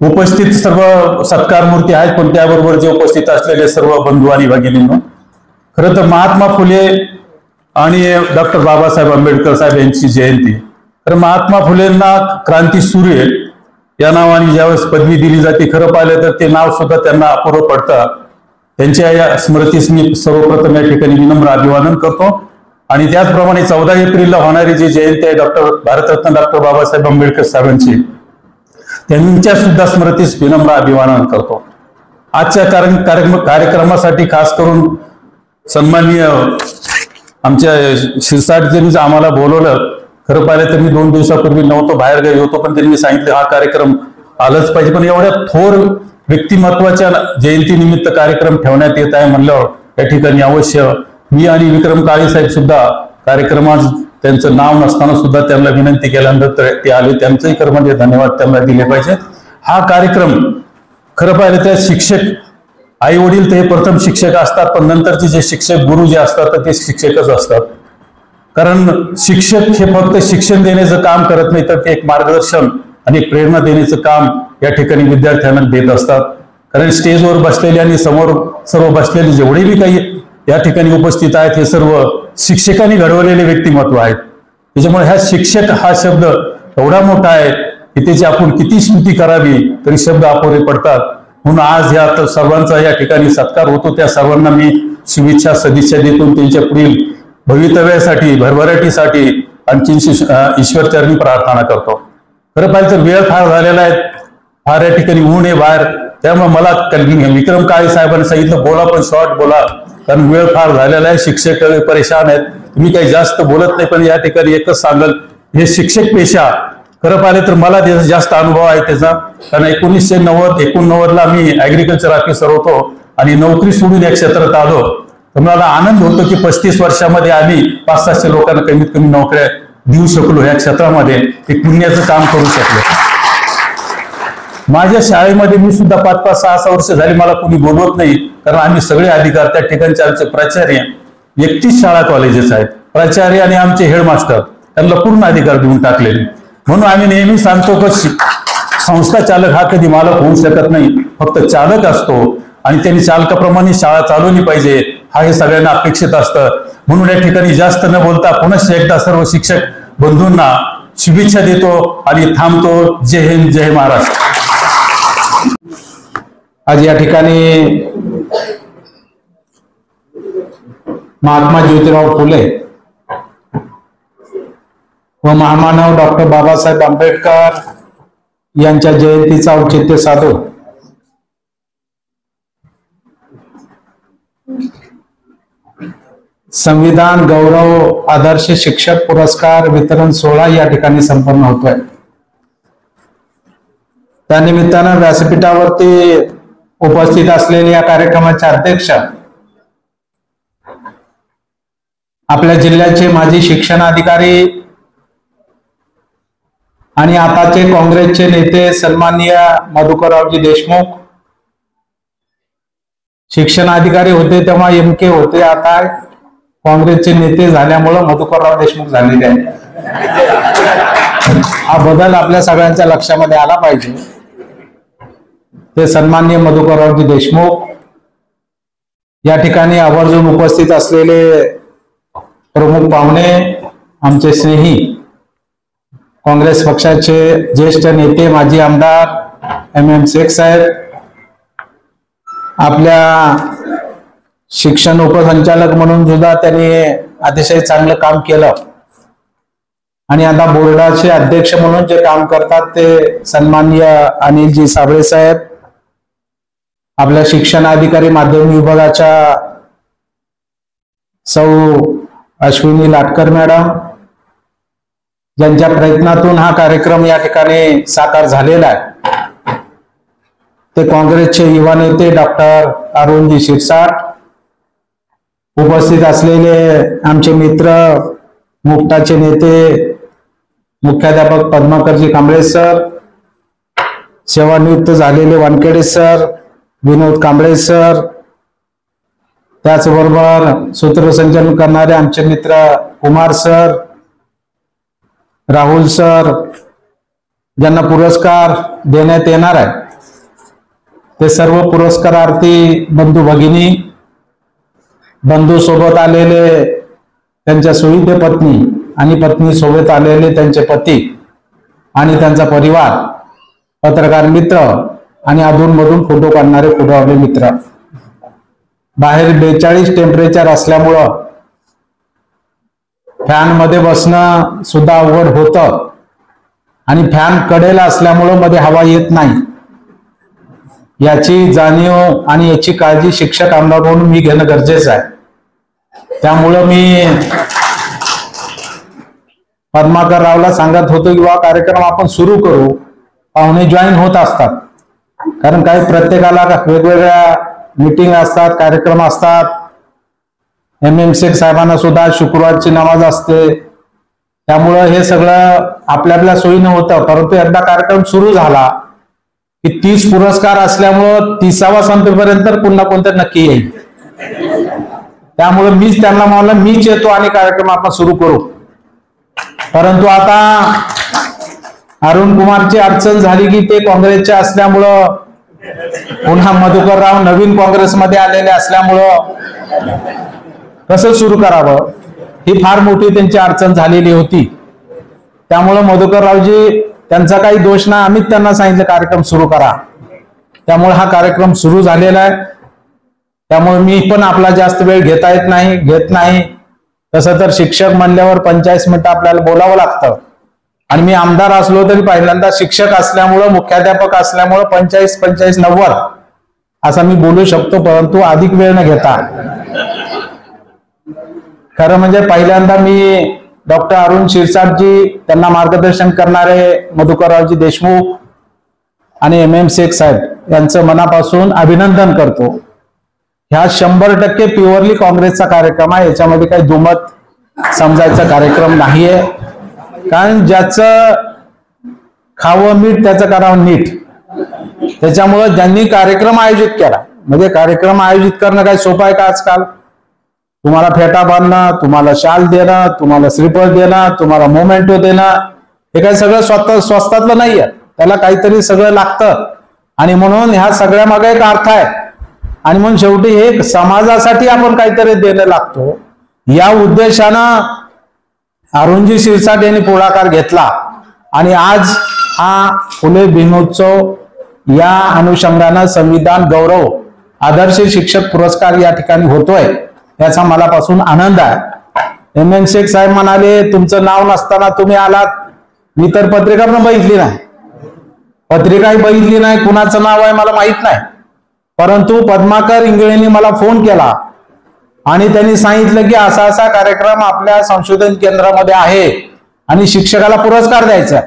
उपस्थित सर्व सत्कार मूर्ती आहेत, पण त्याबरोबर जे उपस्थित असलेले सर्व बंधू आणि भगिनींनो, खरं तर महात्मा फुले आणि डॉक्टर बाबासाहेब आंबेडकर साहेब यांची जयंती, तर महात्मा फुलेंना क्रांती सूर्य या नावाने ज्यावेळेस पदवी दिली जाते, खरं पाहिलं तर ते नाव सुद्धा त्यांना अपूर्व पडतं. त्यांच्या या स्मृतीस मी सर्वप्रथम या ठिकाणी विनम्र अभिवादन करतो. आणि त्याचप्रमाणे 14 एप्रिलला होणारी जी जयंती आहे भारतरत्न डॉक्टर बाबासाहेब आंबेडकर साहेबांची, त्यांच्या सुद्धा स्मृतीस विनम्र अभिवादन करतो. आजच्या कार्यक्रमासाठी खास करून सन्माननीय आमच्या शिरसाटजींनी आम्हाला बोलवलं. खरं पाहिलं तर मी 2 दिवसापूर्वी नव्हतो, बाहेर गेलो होतो, पण त्यांनी सांगितलं हा कार्यक्रम आलाच पाहिजे. पण एवढ्या थोर व्यक्तिमत्वाच्या जयंतीनिमित्त कार्यक्रम ठेवण्यात येत आहे म्हणल्यावर या ठिकाणी अवश्य मी आणि विक्रम काळे साहेब सुद्धा कार्यक्रमात त्यांचं नाव नसताना सुद्धा त्यांना विनंती केल्यानंतर ते आले, त्यांचंही खरं म्हणजे धन्यवाद त्यांना दिले पाहिजे. हा कार्यक्रम खरं पाहिलं तर शिक्षक आई वडील ते प्रथम शिक्षक असतात, पण नंतरचे जे शिक्षक गुरु जे असतात ते शिक्षकच असतात. कारण शिक्षक हे फक्त शिक्षण देण्याचं काम करत नाही, तर ते एक मार्गदर्शन आणि एक प्रेरणा देण्याचं काम या ठिकाणी विद्यार्थ्यांना देत असतात. कारण स्टेजवर बसलेले आणि समोर सर्व बसलेले जेवढे बी काही या ठिकाणी उपस्थित आहेत हे सर्व शिक्षकांनी घडवलेले व्यक्तिमत्व आहेत. त्याच्यामुळे ह्या शिक्षक हा शब्द एवढा मोठा आहे की त्याची आपण किती स्तुती करावी तरी शब्द अपुरे पडतात. म्हणून आज या सर्वांचा या ठिकाणी सत्कार होतो. त्या सर्वांना मी शुभेच्छा सदिच्छा देतो. त्यांच्या पुढील भवितव्यासाठी भरभराटीसाठी आणखी ईश्वर चरणी प्रार्थना करतो. खरं पाहिजे तर वेळ फार झालेला आहे, फार या ठिकाणी ऊन आहे बाहेर, त्यामुळे मला विक्रम काळे साहेबांनी सांगितलं बोला पण शॉर्ट बोला, कारण वेळ फार झालेला आहे, शिक्षक परेशान आहेत. मी काही जास्त बोलत नाही, पण या ठिकाणी एकच सांगल, हे शिक्षक पेशा खरं पाहिलं तर मला त्याचा जास्त अनुभव आहे त्याचा, कारण 1989ला मी ऍग्रिकल्चर ऑफिसर होतो आणि नोकरी सोडून या क्षेत्रात आलो. तर मला आनंद होतो की 35 वर्षामध्ये आम्ही 500-700 लोकांना कमीत कमी नोकऱ्या देऊ शकलो, या क्षेत्रामध्ये एक पुण्याचं काम करू शकलो. माझ्या शाळेमध्ये मी सुद्धा 5-6 वर्ष झाली, मला कोणी बोलवत नाही, कारण आम्ही सगळे अधिकार त्या ठिकाणचे आमचे प्राचार्य 31 शाळा कॉलेजेस आहेत, प्राचार्य आणि आमचे हेडमास्टर त्यांना पूर्ण अधिकार देऊन टाकलेले. म्हणून आम्ही नेहमी सांगतो की संस्था चालक हा कधी मालक होऊ शकत नाही, फक्त चालक असतो आणि त्यांनी चालकाप्रमाणे शाळा चालवली पाहिजे, हा हे सगळ्यांना अपेक्षित असतं. म्हणून या ठिकाणी जास्त न बोलता पुनश्च एकदा सर्व शिक्षक बंधूंना शुभेच्छा देतो आणि थांबतो. जय हिंद, जय महाराष्ट्र. आज या ठिकाणी महात्मा ज्योतिराव फुले व महामानव डॉक्टर बाबासाहेब आंबेडकर यांच्या जयंतीचं औचित्य साधून संविधान गौरव आदर्श शिक्षक पुरस्कार वितरण सोहळा या ठिकाणी संपन्न होतोय. त्यानिमित्तानं व्यासपीठावरती उपस्थित असलेले या कार्यक्रमाचे अध्यक्ष आपल्या जिल्ह्याचे माजी शिक्षणाधिकारी आणि आताचे काँग्रेसचे नेते सन्माननीय मधुकररावजी देशमुख, शिक्षणाधिकारी होते तेव्हा MK होते, आता काँग्रेसचे नेते झाल्यामुळं मधुकरराव देशमुख झालेले आहेत. हा बदल आपल्या सगळ्यांच्या लक्षामध्ये आला पाहिजे. ते सन्माननीय मधुकररावजी देशमुख या ठिकाणी आवर्जून उपस्थित असलेले प्रमुख पाहुणे, आमचे स्नेही काँग्रेस पक्षाचे ज्येष्ठ नेते माजी आमदार MM शेख साहेब, आपल्या शिक्षण उपसंचालक म्हणून सुद्धा त्यांनी अतिशय चांगलं काम केलं आणि आता बोर्डाचे अध्यक्ष म्हणून जे काम करतात ते सन्माननीय अनिलजी साबळे साहेब, आपल्या शिक्षणाधिकारी माध्यमिक विभागाच्या सौ अश्विनी लाटकर मॅडम, ज्यांच्या प्रयत्नातून हा कार्यक्रम या ठिकाणी साकार झालेला आहे, ते काँग्रेसचे युवा नेते डॉक्टर अरुणजी शिरसाट, उपस्थित असलेले आमचे मित्र मुक्ताचे नेते मुख्याध्यापक पद्माकरजी कांबळे सर, सेवानिवृत्त झालेले वानखेडे सर, विनोद कांबळे सर, त्याचबरोबर सूत्रसंचालन करणारे आमचे मित्र कुमार सर, राहुल सर, ज्यांना पुरस्कार देण्यात येणार आहे, ते सर्व पुरस्कारार्थी बंधू भगिनी, बंधू सोबत आलेले त्यांच्या सुविधे पत्नी आणि पत्नी सोबत आलेले त्यांचे पती आणि त्यांचा परिवार, पत्रकार मित्र आणि अधूनमधून फोटो काढणारे फोटोवाले मित्र. बाहेर 42 टेम्परेचर असल्यामुळं फॅन मध्ये बसणं सुद्धा अवघड होतं आणि फॅन कडेला असल्यामुळं मध्ये हवा येत नाही. याची जाणीव आणि याची काळजी शिक्षक आमदार म्हणून मी घेणं गरजेचं आहे. त्यामुळं मी पद्माकर रावला सांगत होतो की बा कार्यक्रम आपण सुरू करू, पाहुणे जॉईन होत असतात, कारण काही प्रत्येकाला वेगवेगळ्या मीटिंग असतात, कार्यक्रम असतात. MM शेख साहेबांना सुद्धा शुक्रवारची नमाज असते, त्यामुळं हे सगळं आपल्या आपल्या सोयीनं होतं. परंतु एकदा कार्यक्रम सुरू झाला की 30 पुरस्कार असल्यामुळं 30वा संपेपर्यंत पुन्हा कोणतं नक्की येईल. त्यामुळे मीच त्यांना म्हणलं मीच येतो आणि कार्यक्रम आपण सुरू करू. परंतु आता अरुण कुमारची अडचण झाली की ते काँग्रेसचे असल्यामुळं, पुन्हा मधुकरराव नवीन काँग्रेसमध्ये आलेले असल्यामुळं कसं सुरू करावं ही फार मोठी त्यांची अडचण झालेली होती. त्यामुळं मधुकररावजी, त्यांचा काही दोष नाही, आम्हीच त्यांना सांगितलं कार्यक्रम सुरू करा. त्यामुळे हा कार्यक्रम सुरू झालेला आहे. त्यामुळे मी पण आपला जास्त वेळ घेत नाही, तसं तर शिक्षक म्हणल्यावर 45 मिनिटं आपल्याला बोलावं लागतं, आणि मी आमदार असलो तरी पहिल्यांदा शिक्षक असल्यामुळं, मुख्याध्यापक असल्यामुळं 45, 90 असा मी बोलू शकतो, परंतु अधिक वेळ न घेता खरं म्हणजे पहिल्यांदा मी डॉक्टर अरुण शिरसाटजी, त्यांना मार्गदर्शन करणारे मधुकररावजी देशमुख आणि MM शेख साहेब यांचं मनापासून अभिनंदन करतो. ह्या 100% प्युअरली काँग्रेसचा कार्यक्रम आहे, याच्यामध्ये काही दुमत समजायचा कार्यक्रम नाहीये. कारण ज्याचं खावं मीठ त्याचं करावं नीट. त्याच्यामुळं ज्यांनी कार्यक्रम आयोजित केला, म्हणजे कार्यक्रम आयोजित करणं काही सोपं आहे का आजकाल? तुम्हाला फेटा बांधणं, तुम्हाला शाल देणं, तुम्हाला श्रीफळ देणं, तुम्हाला मोमेंटो देणं, हे काही सगळं स्वस्तातलं नाहीये. त्याला काहीतरी सगळं लागतं, आणि म्हणून ह्या सगळ्या मागे एक अर्थ आहे, आणि म्हणून शेवटी हे समाजासाठी आपण काहीतरी देणं लागतो. या उद्देशानं अरुणजी शिरसाट यांनी पुढाकार घेतला, आणि आज हा फुले भीमोत्सव या अनुषंगानं संविधान गौरव आदर्श शिक्षक पुरस्कार या ठिकाणी होतोय, याचा मलापासून आनंद आहे. MM शेख साहेब म्हणाले तुमचं नाव नसताना तुम्ही आलात. मी तर पत्रिका पण बघितली नाही, पत्रिकाही बघितली नाही, कुणाचं नाव आहे मला माहित नाही. परंतु पद्माकर इंगळेंनी मला फोन केला आणि त्यांनी सांगितलं की असा असा कार्यक्रम आपल्या संशोधन केंद्रामध्ये आहे आणि शिक्षकाला पुरस्कार द्यायचा.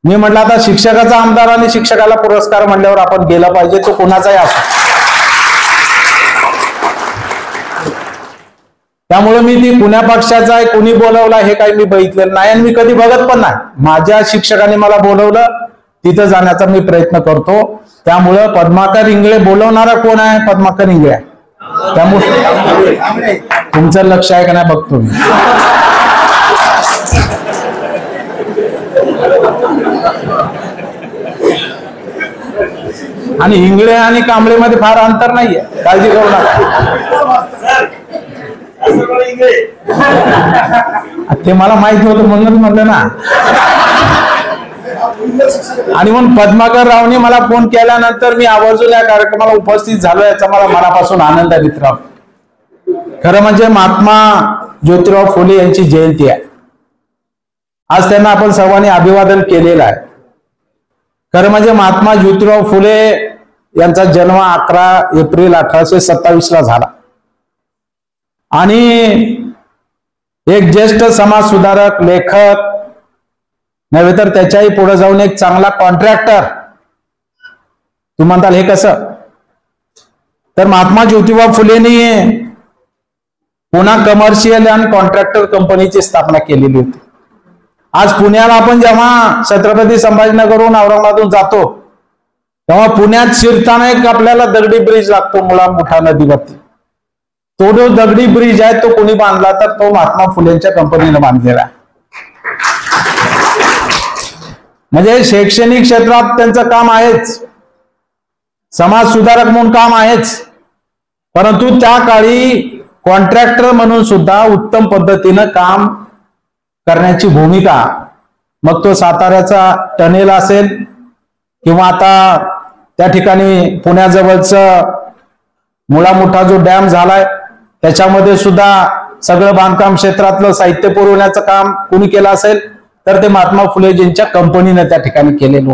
मी म्हटलं आता शिक्षकाचा आमदार आणि शिक्षकाला पुरस्कार म्हणल्यावर आपण गेला पाहिजे, तो कोणाचाही असो. त्यामुळे मी ती पुण्या पक्षाचा आहे, कुणी बोलवला हे काही मी बघितलेलं नाही, आणि मी कधी बघत पण नाही. माझ्या शिक्षकाने मला बोलवलं, तिथं जाण्याचा मी प्रयत्न करतो. त्यामुळं पद्माकर इंगळे बोलवणारा कोण आहे? पद्माकर इंगळे. त्यामुळे तुमचं लक्ष आहे का नाही बघतो मी. आणि इंगळे आणि कांबळेमध्ये फार अंतर नाहीये, काळजी करू नका. ते मला माहिती होतं म्हणून म्हणलं ना. आणि म्हणून पद्माकर रावने मला फोन केल्यानंतर मी आवर्जून या कार्यक्रमाला उपस्थित झालो, याचा मला मनापासून आनंद आहे. मित्रांनो, खरं म्हणजे महात्मा ज्योतिराव फुले यांची जयंती आहे. आज त्यांना आपण सर्वांनी अभिवादन केलेलं आहे. खरं म्हणजे महात्मा ज्योतिराव फुले यांचा जन्म 11 एप्रिल 1827 झाला, आणि एक ज्येष्ठ समाज सुधारक, लेखक नव्हे तर त्याच्याही पुढे जाऊन एक चांगला कॉन्ट्रॅक्टर. तुम्ही म्हणताल हे कसं? तर महात्मा ज्योतिबा फुलेंनी पुन्हा कमर्शियल अँड कॉन्ट्रॅक्टर कंपनीची स्थापना केलेली होती. आज पुण्याला आपण जेव्हा छत्रपती संभाजीनगरहून औरंगाबादहून जातो तेव्हा पुण्यात शिरताना एक आपल्याला दगडी ब्रिज लागतो मुठा नदीवरती. तो जो दगडी ब्रिज आहे तो कोणी बांधला? तर तो महात्मा फुलेंच्या कंपनीने बांधलेला आहे. म्हणजे शैक्षणिक क्षेत्रात त्यांचं काम आहेच, समाज सुधारक म्हणून काम आहेच, परंतु त्या काळी कॉन्ट्रॅक्टर म्हणून सुद्धा उत्तम पद्धतीनं काम करण्याची भूमिका, मग तो साताऱ्याचा टनेल असेल किंवा आता त्या ठिकाणी पुण्याजवळचं मुळा मोठा जो डॅम झालाय त्याच्यामध्ये सुद्धा सगळं बांधकाम क्षेत्रातलं साहित्य पुरवण्याचं काम कुणी केलं असेल तर ते महात्मा फुलेजींच्या कंपनीने त्या ठिकाणी केलेलं.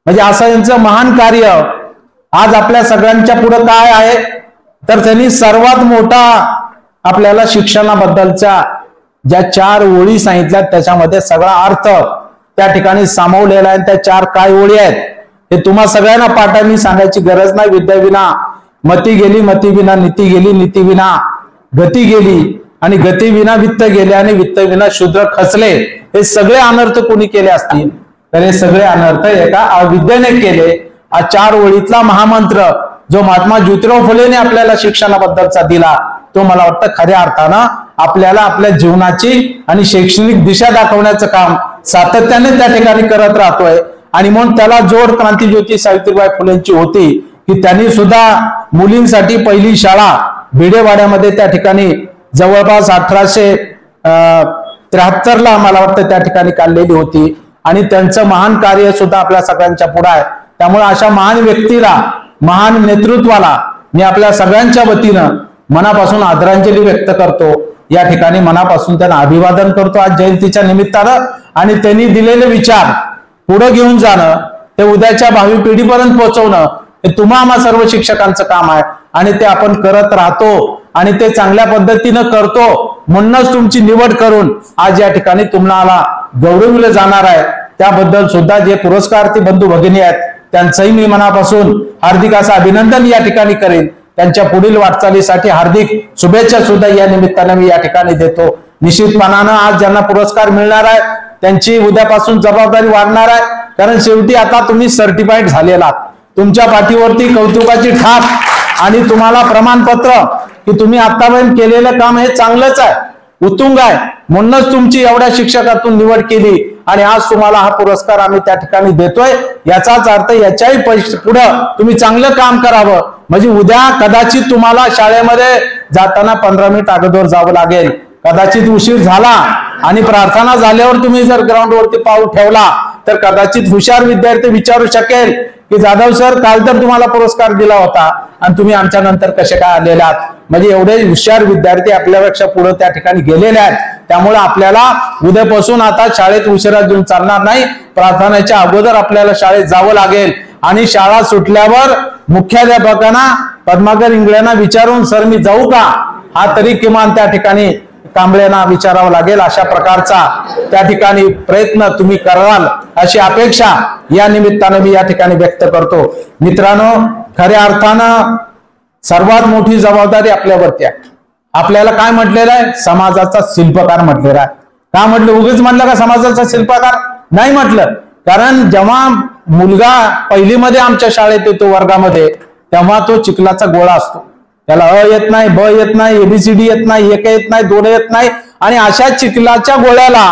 म्हणजे असं यांचं महान कार्य आज आपल्या सगळ्यांच्या पुढे काय आहे तर त्यांनी सर्वात मोठा आपल्याला शिक्षणाबद्दलच्या ज्या 4 ओळी सांगितल्या त्याच्यामध्ये सगळा अर्थ त्या ठिकाणी सामावलेला आहे. त्या 4 काय ओळी आहेत हे तुम्हा सगळ्यांना पाठांनी सांगायची गरज नाही. विद्याविना मती गेली, मती विना नीती गेली, नीती विना गती गेली, आणि गती विना वित्त गेले, आणि वित्त विना शूद्र खचले. हे सगळे अनर्थ कोणी केले असतील तर हे सगळे अनर्थ एका अविद्येने केले. हा 4 ओळीतला महामंत्र जो महात्मा ज्योतिराव फुलेने आपल्याला शिक्षणाबद्दलचा दिला तो मला वाटतं खऱ्या अर्थानं आपल्याला आपल्या जीवनाची आणि शैक्षणिक दिशा दाखवण्याचं काम सातत्याने त्या ठिकाणी करत राहतोय. आणि म्हणून त्याला जोड क्रांतीज्योती सावित्रीबाई फुलेंची होती की त्यांनी सुद्धा मुलींसाठी पहिली शाळा भिडेवाड्यामध्ये त्या ठिकाणी जवळपास 1873 मला वाटतं त्या ठिकाणी काढलेली होती. आणि त्यांचं महान कार्य सुद्धा आपल्या सगळ्यांच्या पुढे आहे. त्यामुळे अशा महान व्यक्तीला, महान नेतृत्वाला मी आपल्या सगळ्यांच्या वतीनं मनापासून आदरांजली व्यक्त करतो. या ठिकाणी मनापासून त्यांना अभिवादन करतो आज जयंतीच्या निमित्तानं. आणि त्यांनी दिलेले विचार पुढे घेऊन जाणं, ते उद्याच्या भावी पिढीपर्यंत पोहोचवणं हे तुम्हा आम्हा सर्व शिक्षकांचं काम आहे आणि ते आपण करत राहतो आणि ते चांगल्या पद्धतीनं करतो. म्हणूनच तुमची निवड करून आज या ठिकाणी तुम्हाला गौरविलं जाणार आहे. त्याबद्दल सुद्धा जे पुरस्कार्थी बंधू भगिनी आहेत त्यांचंही मी मनापासून हार्दिक असं अभिनंदन या ठिकाणी करेन. त्यांच्या पुढील वाटचालीसाठी हार्दिक शुभेच्छा सुद्धा या निमित्तानं मी या ठिकाणी देतो. निश्चितपणानं आज ज्यांना पुरस्कार मिळणार आहे त्यांची उद्यापासून जबाबदारी वाढणार आहे, कारण शेवटी आता तुम्ही सर्टिफाईड झालेला आहात. तुमच्या पाठीवरती कौतुकाची थाप आणि तुम्हाला प्रमाणपत्र की तुम्ही आतापर्यंत केलेलं काम हे चांगलंच आहे, उत्तुंग आहे. म्हणूनच तुमची एवढ्या शिक्षकातून निवड केली आणि आज तुम्हाला हा पुरस्कार आम्ही त्या ठिकाणी देतोय. याचाच अर्थ याच्याही पुढं तुम्ही चांगलं काम करावं, म्हणजे उद्या कदाचित तुम्हाला शाळेमध्ये जाताना 15 मिनिट अगोदर जावं लागेल, कदाचित उशीर झाला आणि प्रार्थना झाल्यावर तुम्ही जर ग्राउंडवरती पाऊल ठेवला तर कदाचित हुशार विद्यार्थी विचारू शकेल की जाधव सर काल तर तुम्हाला पुरस्कार दिला होता आणि तुम्ही आमच्या नंतर कसे काय आलेले आहात. म्हणजे एवढे हुशार विद्यार्थी आपल्यापेक्षा पुढे त्या ठिकाणी गेलेले आहेत. त्यामुळे आपल्याला उद्यापासून आता शाळेत उशिरा देऊन चालणार नाही, प्रार्थनेच्या अगोदर आपल्याला शाळेत जावं लागेल आणि शाळा सुटल्यावर मुख्याध्यापकांना पद्माकर इंगळ्यांना विचारून सर मी जाऊ का हा तरी किमान त्या ठिकाणी कांबळेंना विचारावं लागेल. अशा प्रकारचा त्या ठिकाणी प्रयत्न तुम्ही कराल अशी अपेक्षा या निमित्तानं मी या ठिकाणी व्यक्त करतो. मित्रांनो, खऱ्या अर्थानं सर्वात मोठी जबाबदारी आपल्यावरती आहे. आपल्याला काय म्हटलेलं आहे? समाजाचा शिल्पकार म्हटलेला आहे. का म्हटलं? उगीच म्हटलं का समाजाचा शिल्पकार? नाही म्हटलं, कारण जेव्हा मुलगा पहिलीमध्ये आमच्या शाळेत येतो वर्गामध्ये तेव्हा तो चिखलाचा गोळा असतो. त्याला अ येत नाही, ब येत नाही, एबीसीडी येत नाही, 1 येत नाही, 2 येत नाही आणि अशा चिखलाच्या गोळ्याला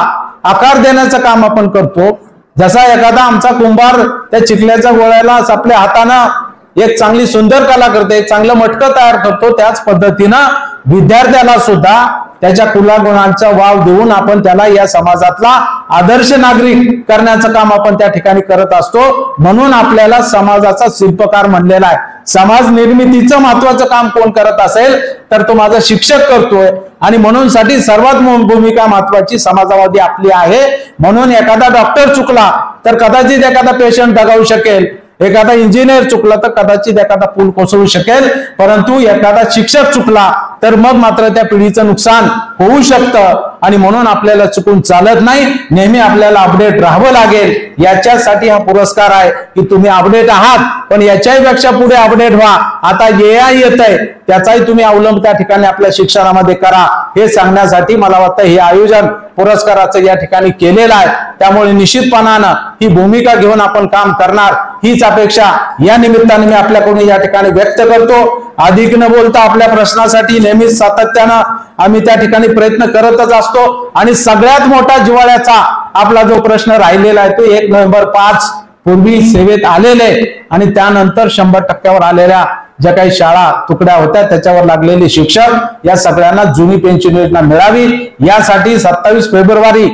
आकार देण्याचं काम आपण करतो. जसा एखादा आमचा कुंभार त्या चिखल्याच्या गोळ्याला आपल्या हातानं एक चांगली सुंदर कला करते, चांगलं मटकं तयार करतो, त्याच पद्धतीनं विद्यार्थ्याला सुद्धा त्याच्या कुलागुणांचा वाव देऊन आपण त्याला या समाजातला आदर्श नागरिक करण्याचं काम आपण त्या ठिकाणी करत असतो. म्हणून आपल्याला समाजाचा शिल्पकार म्हणलेला आहे. समाज निर्मितीचं महत्वाचं काम कोण करत असेल तर तो माझा शिक्षक करतोय आणि म्हणून साठी सर्वात भूमिका महत्वाची समाजामध्ये आपली आहे. म्हणून एखादा डॉक्टर चुकला तर कदाचित एखादा पेशंट दगावू शकेल, एखादा इंजिनियर चुकला तर कदाचित एखादा पूल कोसळू शकेल, परंतु एखादा शिक्षक चुकला तर मग मात्र त्या पिढीचं नुकसान होऊ शकतं आणि म्हणून आपल्याला चुकून चालत नाही. नेहमी आपल्याला अपडेट राहावं लागेल. याच्यासाठी हा पुरस्कार आहे की तुम्ही अपडेट आहात, पण याच्याही पेक्षा पुढे अपडेट व्हा. आता AI येत आहे त्याचाही तुम्ही अवलंब त्या ठिकाणी आपल्या शिक्षणामध्ये करा, हे सांगण्यासाठी मला वाटतं हे आयोजन पुरस्काराचं या ठिकाणी केलेलं आहे. त्यामुळे निश्चितपणानं ही भूमिका घेऊन आपण काम करणार हीच अपेक्षा या निमित्ताने मी आपल्याकडून या ठिकाणी व्यक्त करतो. अधिक न बोलता आपल्या प्रश्नासाठी नेहमीच सातत्यानं आम्ही त्या ठिकाणी प्रयत्न करतच असतो आणि सगळ्यात मोठा जिव्हाळ्याचा आपला जो प्रश्न राहिलेला आहे तो 1 नोव्हेंबर 5 पूर्वी सेवेत आलेले आणि त्यानंतर 100% आलेल्या ज्या काही शाळा तुकड्या होत्या त्याच्यावर लागलेले शिक्षक या सगळ्यांना जुनी पेन्शन योजना मिळावी यासाठी 27 फेब्रुवारी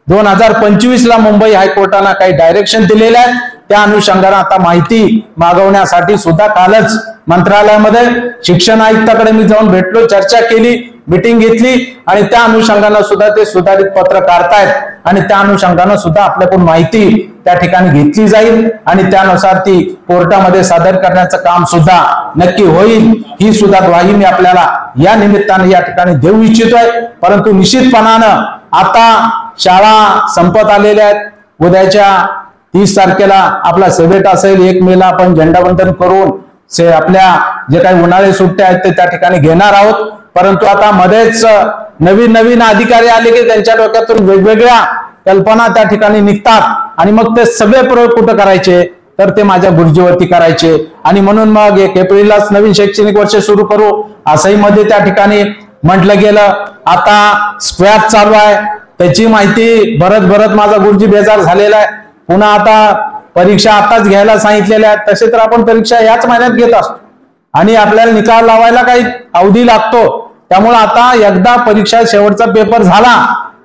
2025 ला मुंबई हायकोर्टानं काही डायरेक्शन दिलेले आहेत. त्या अनुषंगाने आता माहिती मागवण्यासाठी सुद्धा कालच मंत्रालयामध्ये शिक्षण आयुक्ताकडे मी जाऊन भेटलो, चर्चा केली, मीटिंग घेतली आणि त्या अनुषंगाने सुद्धा ते सुधारित पत्र काढतायत आणि त्या अनुषंगाने सुद्धा आपल्याकडून माहिती त्या ठिकाणी घेतली जाईल आणि त्यानुसार ती कोर्टामध्ये सादर करण्याचं काम सुद्धा नक्की होईल. ही सुद्धा ग्वाही मी आपल्याला या निमित्ताने या ठिकाणी देऊ इच्छितोय. परंतु निश्चितपणानं आता शाळा संपत आलेल्या आहेत. उद्याच्या 30 तारखेला आपला सेवेट असेल, 1 मेला आपण झेंडावंदन करून आपल्या जे काही उन्हाळी सुट्ट्या आहेत ते त्या ठिकाणी घेणार आहोत. परंतु आता मध्येच नवीन अधिकारी आले की त्यांच्या डोक्यातून वेगवेगळ्या कल्पना त्या ठिकाणी निघतात आणि मग ते सगळे प्रयोग कुठं करायचे तर ते माझ्या गुरुजीवरती करायचे आणि म्हणून मग 1 एप्रिललाच नवीन शैक्षणिक वर्ष सुरू करू असंही मध्ये त्या ठिकाणी म्हटलं गेलं. आता स्क्रॅप चालू आहे त्याची माहिती भरत माझा गुरुजी बेजार झालेला आहे. पुन्हा आता परीक्षा आताच घ्यायला सांगितलेल्या आहेत. तसे तर आपण परीक्षा याच महिन्यात घेत असतो आणि आपल्याला निकाल लावायला काही अवधी लागतो. त्यामुळे आता एकदा परीक्षा शेवटचा पेपर झाला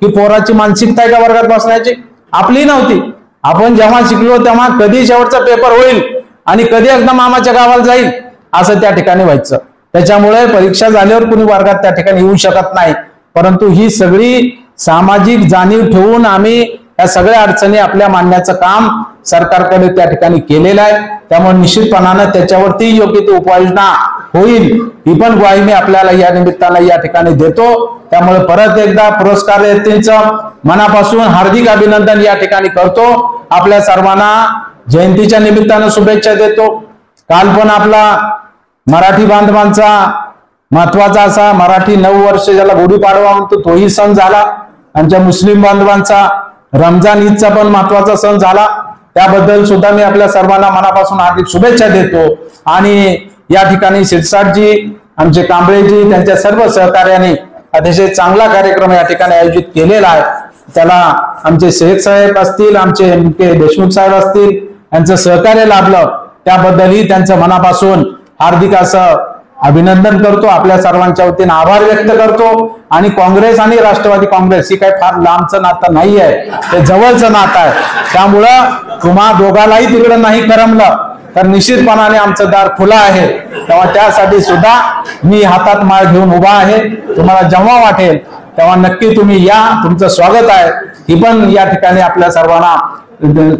की पोराची मानसिकता आहे का वर्गात बसण्याची? आपली नव्हती. आपण जेव्हा शिकलो तेव्हा कधी शेवटचा पेपर होईल आणि कधी एकदा मामाच्या गावाला जाईल असं त्या ठिकाणी व्हायचं. त्याच्यामुळे परीक्षा झाल्यावर कुणी वर्गात त्या ठिकाणी येऊ शकत नाही. परंतु ही सगळी सामाजिक जाणीव ठेवून आम्ही या सगळ्या अडचणी आपल्या मांडण्याचं काम सरकारकडे त्या ठिकाणी केलेलं आहे. त्यामुळे निश्चितपणानं त्याच्यावरती योग्य ती उपाययोजना होईल ही पण ग्वाही मी आपल्याला या निमित्तानं या ठिकाणी देतो. त्यामुळे परत एकदा पुरस्कारार्थींचं मनापासून हार्दिक अभिनंदन या ठिकाणी करतो. आपल्या सर्वांना जयंतीच्या निमित्तानं शुभेच्छा देतो. काल पण आपला मराठी बांधवांचा महत्वाचा असा मराठी नववर्ष ज्याला गुढीपाडवा म्हणतो तोही सण झाला. आमच्या मुस्लिम बांधवांचा रमजान ईदचा पण महत्वाचा सण झाला. त्याबद्दल सुद्धा मी आपल्या सर्वांना मनापासून हार्दिक शुभेच्छा देतो. आणि या ठिकाणी शिरसाटजी, आमचे कांबळेजी, त्यांच्या सर्व सहकार्याने अतिशय चांगला कार्यक्रम या ठिकाणी आयोजित केलेला आहे. त्याला आमचे शेख साहेब असतील, आमचे एम.के. देशमुख साहेब असतील, यांचं सहकार्य लाभलं त्याबद्दलही त्यांचं मनापासून हार्दिक असं अभिनंदन करतो. आपल्या सर्वांच्या वतीने आभार व्यक्त करतो. आणि काँग्रेस आणि राष्ट्रवादी काँग्रेस ही काही फार लांबचं नातं नाही आहे, ते जवळचं नातं आहे. त्यामुळं तुम्हा दोघालाही तिकडं नाही करमलं तर निश्चितपणाने आमचं दार खुलं आहे. तेव्हा त्यासाठी सुद्धा मी हातात माळ घेऊन उभा आहे. तुम्हाला जेव्हा वाटेल तेव्हा नक्की तुम्ही या, तुमचं स्वागत आहे. ही पण या ठिकाणी आपल्या सर्वांना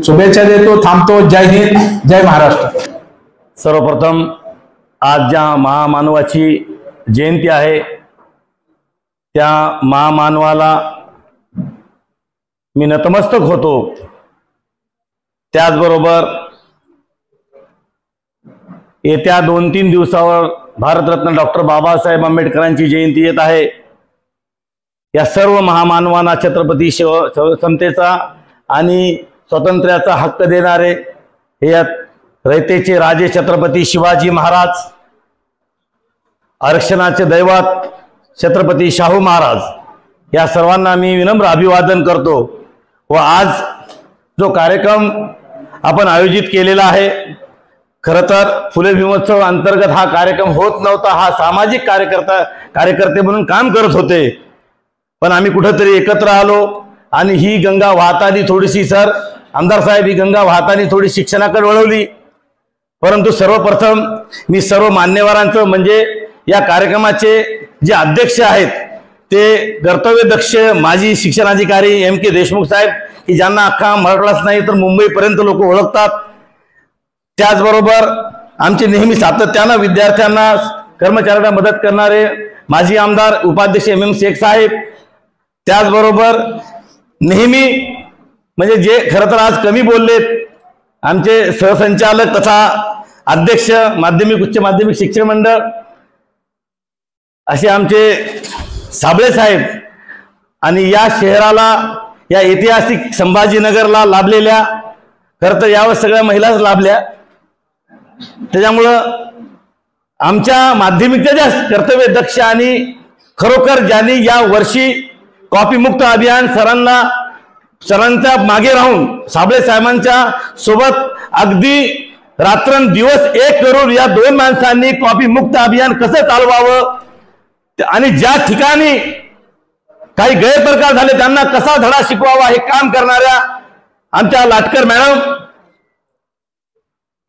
शुभेच्छा देतो. थांबतो. जय हिंद, जय महाराष्ट्र. सर्वप्रथम आज ज्या महामानवाची जयंती आहे त्या महामानवाला मी नतमस्तक होतो. त्याचबरोबर येत्या 2-3 दिवसावर भारतरत्न डॉक्टर बाबासाहेब आंबेडकरांची जयंती येत आहे. या सर्व महामानवांना छत्रपती समतेचा आणि स्वातंत्र्याचा हक्क देणारे हे यात रयतेचे राजे छत्रपती शिवाजी महाराज, आरक्षणाचे दैवत छत्रपती शाहू महाराज, या सर्वांना मी विनम्र अभिवादन करतो. व आज जो कार्यक्रम आपण आयोजित केलेला आहे, खरं तर फुले भीमोत्सव अंतर्गत हा कार्यक्रम होत नव्हता. हा सामाजिक कार्यकर्ते म्हणून काम करत होते, पण आम्ही कुठेतरी एकत्र आलो आणि ही गंगा वाहतानी थोडीशी आमदार साहेब ही गंगा वाहतानी थोडी शिक्षणाकडे वळवली. परंतु सर्वप्रथम मी सर्व मान्यवरांचं म्हणजे या कार्यक्रमाचे जे अध्यक्ष आहेत ते कर्तव्यदक्ष माजी शिक्षणाधिकारी एम.के. देशमुख साहेब, की ज्यांना अख्खा मराठवाडाच नाही तर मुंबईपर्यंत लोक ओळखतात. त्याचबरोबर आमचे नेहमी सातत्यानं विद्यार्थ्यांना कर्मचाऱ्यांना मदत करणारे माजी आमदार उपाध्यक्ष एम.एम. शेख साहेब. त्याचबरोबर नेहमी म्हणजे जे खरं तर आज कमी बोललेत आमचे सहसंचालक तथा अध्यक्ष माध्यमिक उच्च माध्यमिक शिक्षण मंडळ असे आमचे साबळे साहेब, आणि या शहराला या ऐतिहासिक संभाजीनगरला लाभलेल्या खरं तर यावर सगळ्या महिलाच लाभल्या. त्याच्यामुळं आमच्या माध्यमिकच्या ज्या कर्तव्यदक्ष आणि खरोखर ज्यांनी या वर्षी कॉपी मुक्त अभियान सरांच्या मागे राहून साबळे साहेबांच्या सोबत अगदी रात्रंदिवस एक करून या 2 माणसांनी कॉपी मुक्त अभियान कसं चालवावं आणि ज्या ठिकाणी काही गैरप्रकार झाले त्यांना कसा धडा शिकवावा हे काम करणाऱ्या आमच्या लाटकर मॅडम,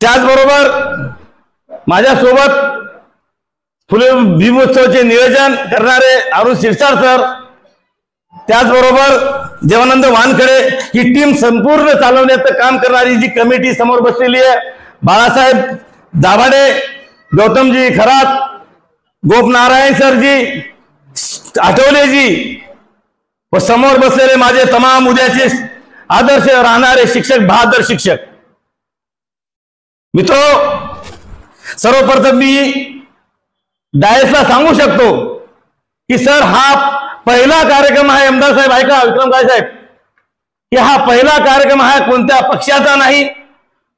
त्याचबरोबर माझ्यासोबत फुले भीमोत्सवाचे नियोजन करणारे अरुण शिरसाट सर, त्याचबरोबर देवानंद वानखडे, ही टीम संपूर्ण चालवण्याचं काम करणारी जी कमिटी समोर बसलेली आहे, बाळासाहेब दाभाडे, गौतमजी खरात, गोपनारायण सरजी, आठवलेजी व समोर बसलेले माझे तमाम उद्याचे आदर्श राहणारे शिक्षक, बहादर शिक्षक मित्रो, सर्वप्रथम मी डायसला सांगू शकतो की सर हा पहिला कार्यक्रम आहे. आमदार साहेब ऐका, विक्रम गाय साहेब, की हा पहिला कार्यक्रम आहे कोणत्या पक्षाचा नाही,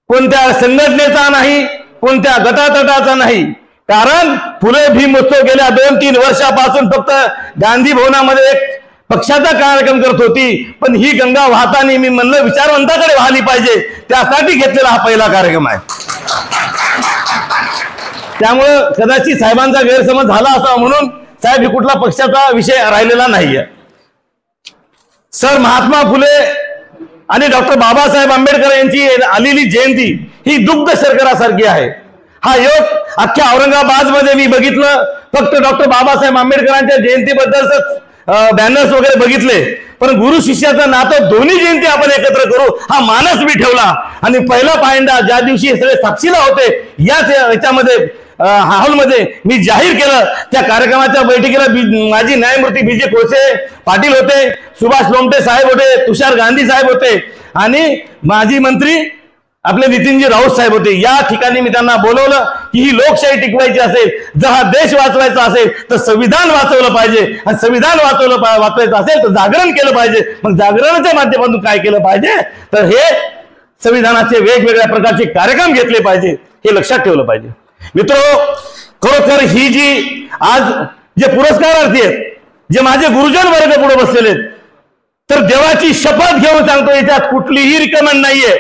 कोणत्या संघटनेचा नाही, कोणत्या गटातटाचा नाही. कारण फुले भीमोत्सव गेल्या 2-3 वर्षापासून फक्त गांधी भवनामध्ये एक पक्षाचा कार्यक्रम करत होती, पण ही गंगा वाहताना मी म्हणलं विचारवंताकडे वाहली पाहिजे, त्यासाठी घेतलेला हा पहिला कार्यक्रम आहे. त्यामुळं कदाचित साहेबांचा गैरसमज झाला असा म्हणून साहेब ही कुठला पक्षाचा विषय राहिलेला नाहीये. सर महात्मा फुले आणि डॉक्टर बाबासाहेब आंबेडकर यांची आलेली जयंती ही दुग्ध शर्करासारखी आहे. हा योग अख्ख्या औरंगाबाद मध्ये मी बघितलं, फक्त डॉक्टर बाबासाहेब आंबेडकरांच्या जयंतीबद्दलच बॅनर्स वगैरे बघितले, पण गुरु शिष्याचं नातं दोन्ही जयंती आपण एकत्र करू हा मानस मी ठेवला. आणि पहिला पायंडा ज्या दिवशी सगळे साक्षीला होते याच याच्यामध्ये हॉलमध्ये मी जाहीर केलं. त्या कार्यक्रमाच्या बैठकीला माजी न्यायमूर्ती BJ कोळसे पाटील होते, सुभाष लोमटे साहेब होते, तुषार गांधी साहेब होते आणि माजी मंत्री आपले नितीनजी राऊत साहेब होते. या ठिकाणी मी त्यांना बोलवलं की ही लोकशाही टिकवायची असेल, जर हा देश वाचवायचा असेल तर संविधान वाचवलं पाहिजे, आणि संविधान वाचवायचं असेल तर जागरण केलं पाहिजे. मग जागरणाच्या माध्यमातून काय केलं पाहिजे तर हे संविधानाचे वेगवेगळ्या प्रकारचे कार्यक्रम घेतले पाहिजे, हे लक्षात ठेवलं पाहिजे. मित्रो, खरोखर ही जी आज जे पुरस्कारार्थी आहेत, जे माझे गुरुजन वर्ग पुढे बसलेले आहेत, तर देवाची शपथ घेऊन सांगतो याच्यात कुठलीही रिकमेंड नाहीये,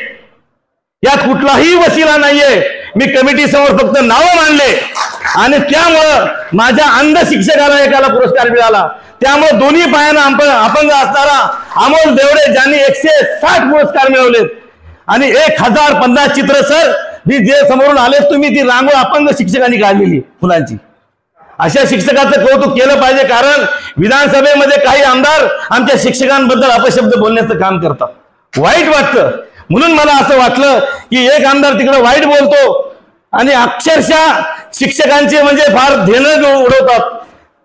यात कुठलाही वशिला नाहीये. मी कमिटी समोर फक्त नावं मांडले आणि त्यामुळं माझ्या अंध शिक्षकाला एकाला पुरस्कार मिळाला. त्यामुळे दोन्ही पायानं अपंग असणारा अमोल देवडे ज्यांनी 160 पुरस्कार मिळवलेत आणि 1050 चित्र सर मी जे समोरून आले तुम्ही ती रांगोळ अपंग शिक्षकांनी काढलेली फुलांची. अशा शिक्षकाचं कौतुक केलं पाहिजे, कारण विधानसभेमध्ये काही आमदार आमच्या शिक्षकांबद्दल अपशब्द बोलण्याचं काम करतात. वाईट वाटतं. म्हणून मला असं वाटलं की एक आमदार तिकडे वाईट बोलतो आणि अक्षरशः शिक्षकांचे म्हणजे फार धेनं उडवतात,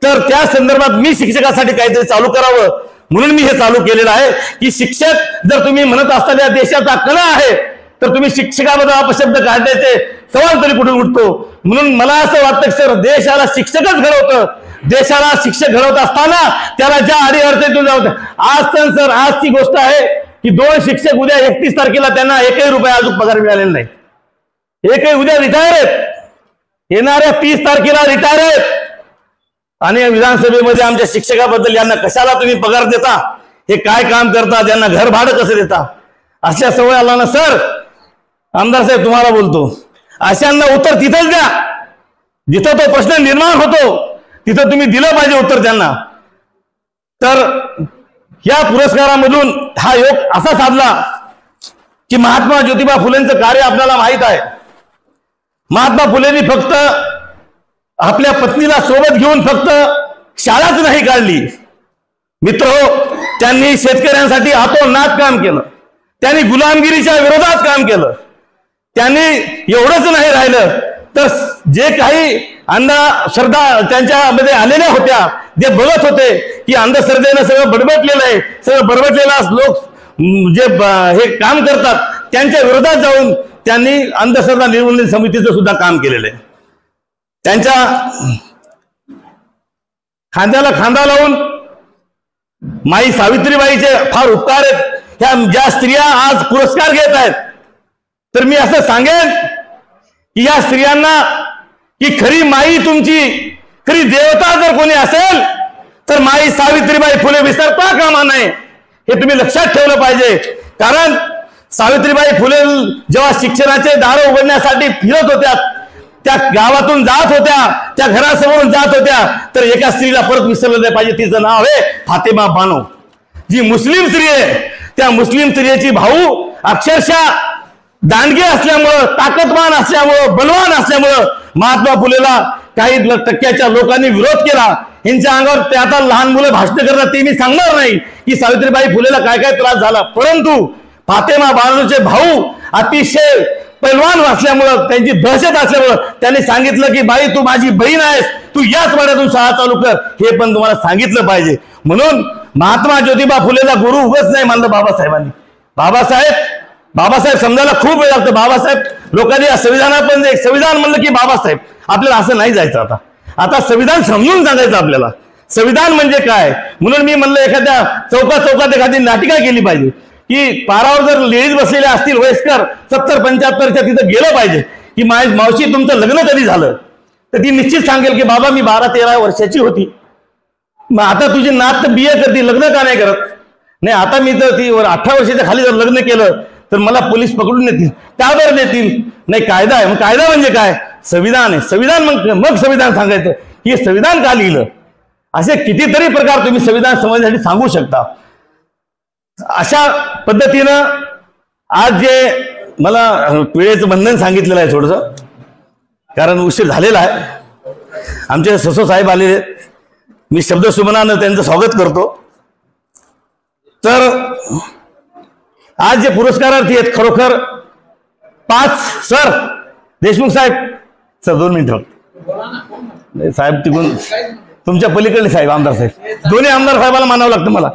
तर त्या संदर्भात मी शिक्षकासाठी काहीतरी चालू करावं म्हणून मी हे चालू केलेलं आहे की शिक्षक जर तुम्ही म्हणत असताना देशाचा कणा आहे तर तुम्ही शिक्षकाबद्दल अपशब्द काढण्याचे सवाल तरी कुठून उठतो. म्हणून मला असं वाटतं की सर देशाला शिक्षकच घडवतं, देशाला शिक्षक घडवत असताना त्याला ज्या अडीअडचणीतून जाऊ आज सर आजची गोष्ट आहे की 2 शिक्षक उद्या 31 तारखेला त्यांना 1 रुपया अजून पगार मिळालेला नाही. एकही उद्या रिटायर आहेत, येणाऱ्या 30 तारखेला रिटायर आहेत. आणि विधानसभेमध्ये आमच्या शिक्षकाबद्दल यांना कशाला तुम्ही पगार देता, हे काय काम करता, त्यांना घर भाडं कसं देता, अशा सवय आला ना सर. आमदार साहेब तुम्हाला बोलतो, अशांना उत्तर तिथंच द्या जिथं तो प्रश्न निर्माण होतो, तिथं तुम्ही दिलं पाहिजे उत्तर त्यांना. तर या पुरस्कारामधून हा योग असा साधला की महात्मा ज्योतिबा फुलेंचं कार्य आपल्याला माहित आहे. महात्मा फुलेंनी फक्त आपल्या पत्नीला सोबत घेऊन फक्त शाळाच नाही काढली मित्र, त्यांनी शेतकऱ्यांसाठी आतोनात काम केलं, त्यांनी गुलामगिरीच्या विरोधात काम केलं. त्यांनी एवढंच नाही राहिलं तर जे काही अंधश्रद्धा त्यांच्यामध्ये आलेल्या होत्या, जे बघत होते की अंधश्रद्धेनं सगळं बडबडलेलं आहे, सगळं बडबडलेलं लोक जे हे काम करतात त्यांच्या विरोधात जाऊन त्यांनी अंधश्रद्धा निर्मूलन समितीचं सुद्धा काम केलेलं आहे. त्यांच्या खांद्याला खांदा लावून माई सावित्रीबाईचे फार उपकार आहेत. ह्या ज्या स्त्रिया आज पुरस्कार घेत आहेत, तर मी असं सांगेन की या स्त्रियांना की खरी माई तुमची, खरी देवता जर कोणी असेल तर माई सावित्रीबाई फुले विसरता कामा नये, हे तुम्ही लक्षात ठेवलं पाहिजे. कारण सावित्रीबाई फुले जेव्हा शिक्षणाचे दार उघडण्यासाठी फिरत होत्या, त्या गावातून जात होत्या, त्या घरासमोरून जात होत्या, तर एका स्त्रीला परत विसरलं नाही पाहिजे. तिचं नाव आहे फातेमा बानो, जी मुस्लिम स्त्री आहे. त्या मुस्लिम स्त्रियेची भाऊ अक्षरशः दांडगे असल्यामुळं, ताकदवान असल्यामुळं, बलवान असल्यामुळं महात्मा फुलेला काही टक्क्याच्या लोकांनी विरोध केला. यांच्या अंगावर ते आता लहान मुलं भाषण करतात, ते मी सांगणार नाही की सावित्रीबाई फुलेला काय काय त्रास झाला, परंतु फातेमा बानोचे भाऊ अतिशय पैलवान असल्यामुळं, त्यांची दहशत असल्यामुळं त्यांनी सांगितलं की बाई तू माझी बहीण आहेस, तू याच वाड्यातून शाळा चालू कर, हे पण तुम्हाला सांगितलं पाहिजे. म्हणून महात्मा ज्योतिबा फुलेला गुरु उगाच नाही मानलं बाबासाहेबांनी. बाबासाहेब समजायला खूप वेळ लागतो. बाबासाहेब लोकांनी या संविधानात पण एक संविधान म्हणलं की बाबासाहेब, आपल्याला असं नाही जायचं. आता संविधान समजून सांगायचं आपल्याला, संविधान म्हणजे काय. म्हणून मी म्हणलं एखाद्या चौकात एखादी नाटिका केली पाहिजे की पारावर जर लेडीज बसलेल्या असतील वयस्कर 70-75च्या, तिथं गेलं पाहिजे की मावशी तुमचं लग्न कधी झालं, तर ती निश्चित सांगेल की बाबा मी 12-13 वर्षाची होती. मग आता तुझी नात तर BA करते, लग्न का नाही करत. नाही आता मी तर ती 18 वर्षाच्या खाली जर लग्न केलं तर मला पोलीस पकडून नेतील. का बरं नेतील. नाही कायदा आहे. मग कायदा म्हणजे काय, संविधान आहे. संविधान मग संविधान सांगायचं की संविधान का लिहिलं. असे कितीतरी प्रकार तुम्ही संविधान समजण्यासाठी सांगू शकता. अशा पद्धतीनं आज जे मला वेळेचं बंधन सांगितलेलं आहे थोडंसं, कारण उशीर झालेला आहे. आमचे ससो साहेब आलेले, मी शब्दसुमनानं त्यांचं स्वागत करतो. तर आज जे पुरस्कारार्थी आहेत खरोखर 5 सर देशमुख साहेब, सर 2 मिनिटं साहेब तिकडून तुमच्या पलीकडले साहेब, आमदार साहेब, दोन्ही आमदार साहेबाला मानावं लागतं मला.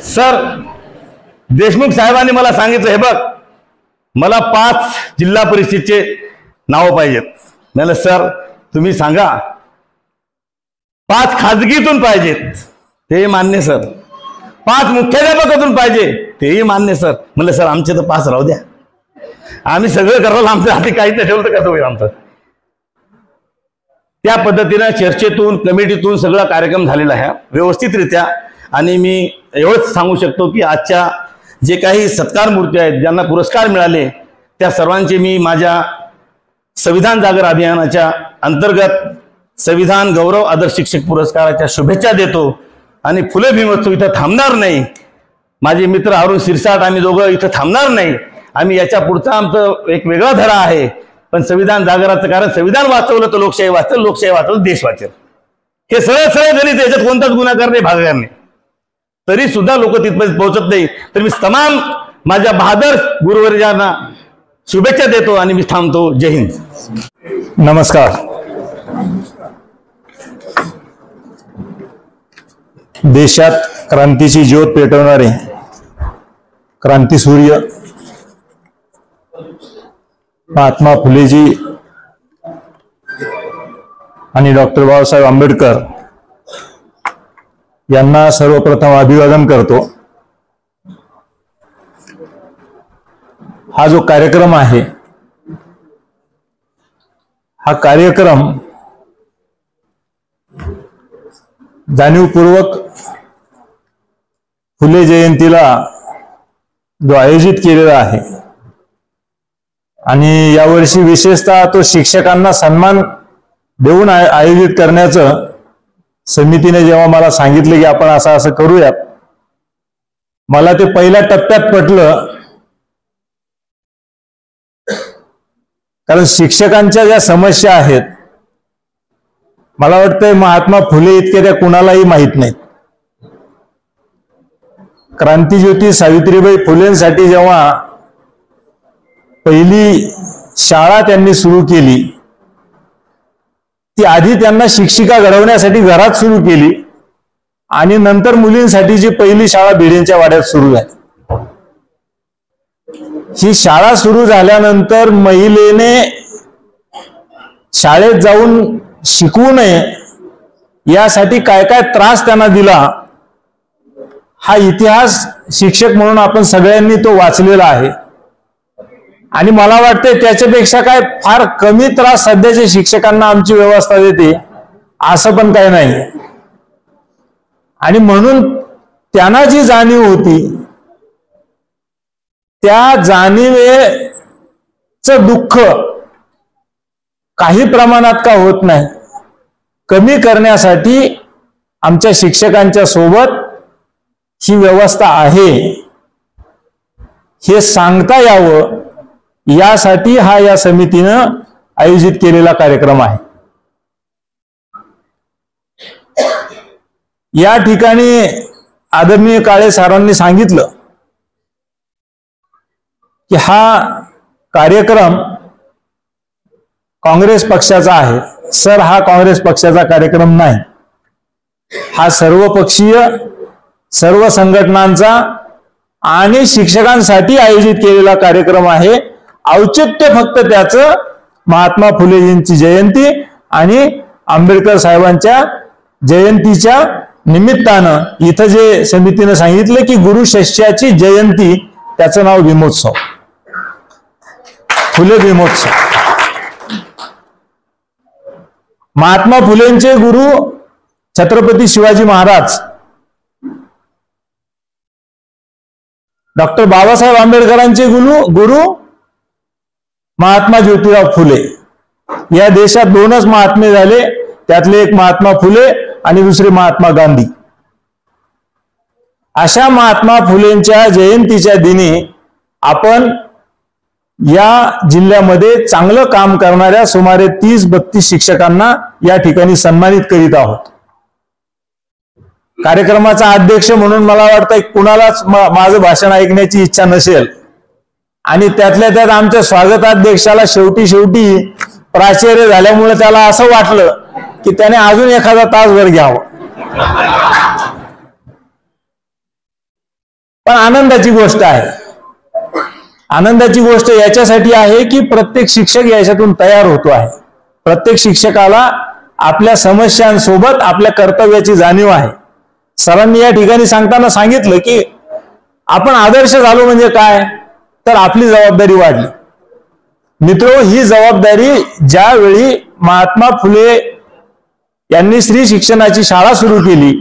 सर देशमुख साहेबांनी मला सांगितलं, हे बघ मला 5 जिल्हा परिषदचे नावं पाहिजेत. मला सर तुम्ही सांगा 5 खाजगीतून पाहिजेत, ते मान्य सर. 5 मुख्याध्यापकातून पाहिजे, तेही मान्य सर. म्हणलं सर आमचे तर 5 राहू द्या, आम्ही सगळं करायला आमच्या हाती काही तर ठेवलं तर कसं होईल आमचं. त्या पद्धतीनं चर्चेतून कमिटीतून सगळा कार्यक्रम झालेला आहे व्यवस्थितरित्या. आणि मी एवढंच सांगू शकतो की आजच्या जे काही सत्कार मूर्ती आहेत, ज्यांना पुरस्कार मिळाले, त्या सर्वांचे मी माझ्या संविधान जागर अभियानाच्या अंतर्गत संविधान गौरव आदर्श शिक्षक पुरस्काराच्या शुभेच्छा देतो. आणि फुले भीमोत्सव इथं थांबणार नाही. माझे मित्र अरुण शिरसाट, आम्ही दोघं इथं थांबणार नाही. आम्ही याच्या पुढचा आमचं एक वेगळा धडा आहे. पण संविधान जागराचं, कारण संविधान वाचवलं तर लोकशाही वाचेल, लोकशाही वाचवलं देश वाचेल. हे सरळ सरळ गणित, याच्यात कोणताच गुन्हागार नाही, भागाकार नाही. तरी सुद्धा लोक तिथपर्यंत पोहोचत नाही. तर मी तमाम माझ्या बहादर गुरुवर्यांना शुभेच्छा देतो आणि मी थांबतो. जय हिंद. नमस्कार. देशात क्रांतीची ज्योत पेटवणारे क्रांतीसूर्य महात्मा फुलेजी आणि डॉक्टर बाबासाहेब आंबेडकर यांना सर्वप्रथम अभिवादन करतो. हा जो कार्यक्रम आहे, हा कार्यक्रम जाणीवपूर्वक फुले जयंतीला जो आयोजित केलेला आहे आणि यावर्षी विशेषतः तो शिक्षकांना सन्मान देऊन आयोजित करण्याचं समितीने जेव्हा मला सांगितलं की आपण असं करूयात, मला ते पहिल्या टप्प्यात पटलं. कारण शिक्षकांच्या ज्या समस्या आहेत, मला वाटतंय महात्मा फुले इतके त्या कुणालाही माहीत नाहीत. क्रांतिज्योती सावित्रीबाई फुलेंसाठी जेव्हा पहिली शाळा त्यांनी सुरू केली, ती आधी त्यांना शिक्षिका घडवण्यासाठी घरात सुरू केली आणि नंतर मुलींसाठीची पहिली शाळा भिडेंच्या वाड्यात सुरू झाली. ही शाळा सुरू झाल्यानंतर महिलेने शाळेत जाऊन शिकवू नये यासाठी काय काय त्रास त्यांना दिला, हा इतिहास शिक्षक म्हणून आपण सगळ्यांनी तो वाचलेला आहे. आणि मला वाटतं त्याच्यापेक्षा काय फार कमी त्रास सध्याच्या शिक्षकांना आमची व्यवस्था देते असं पण काय नाही. आणि म्हणून त्यांना जी जाणीव होती, त्या जाणीवेचं दुःख काही प्रमाणात का होत नाही, कमी करण्यासाठी आमच्या शिक्षकांच्या सोबत ही व्यवस्था आहे हे सांगता यावं, यासाठी हा या समितीनं आयोजित केलेला कार्यक्रम आहे. या ठिकाणी आदरणीय काळे सरांनी सांगितलं की हा कार्यक्रम काँग्रेस पक्षाचा आहे. सर, हा काँग्रेस पक्षाचा कार्यक्रम नाही. हा सर्वपक्षीय, सर्व संघटनांचा आणि शिक्षकांसाठी आयोजित केलेला कार्यक्रम आहे. औचित्य फक्त त्याचं महात्मा फुलेजींची जयंती आणि आंबेडकर साहेबांच्या जयंतीच्या निमित्तानं इथं जे समितीनं सांगितलं की गुरु शिष्याची जयंती, त्याचं नाव भीमोत्सव, फुले भीमोत्सव. महात्मा फुलेंचे गुरु छत्रपती शिवाजी महाराज, डॉक्टर बाबासाहेब आंबेडकरांचे गुरु महात्मा ज्योतिराव फुले. या देशात 2च महात्मे झाले, त्यातले एक महात्मा फुले आणि दुसरे महात्मा गांधी. अशा महात्मा फुलेंच्या जयंतीच्या दिनी आपण या जिल्ह्यामध्ये चांगलं काम करणाऱ्या सुमारे 30-32 शिक्षकांना या ठिकाणी सन्मानित करीत आहोत. कार्यक्रमाचा अध्यक्ष म्हणून मला वाटतं कुणालाच माझं भाषण ऐकण्याची इच्छा नसेल आणि त्यातल्या त्यात आमच्या स्वागताध्यक्षाला शेवटी प्राचार्य झाल्यामुळे त्याला असं वाटलं की त्याने अजून एखादा तासभर घ्यावं. पण आनंदाची गोष्ट आहे. आनंदाची गोष्ट याच्यासाठी आहे की प्रत्येक शिक्षक याच्यातून तयार होतो आहे. प्रत्येक शिक्षकाला आपल्या समस्यांसोबत आपल्या कर्तव्याची जाणीव आहे. सरांनी या ठिकाणी सांगताना सांगितलं की आपण आदर्श झालो म्हणजे काय, तर आपली जबाबदारी वाढली. मित्रो, ही जबाबदारी ज्यावेळी महात्मा फुले यांनी स्त्री शिक्षणाची शाळा सुरू केली,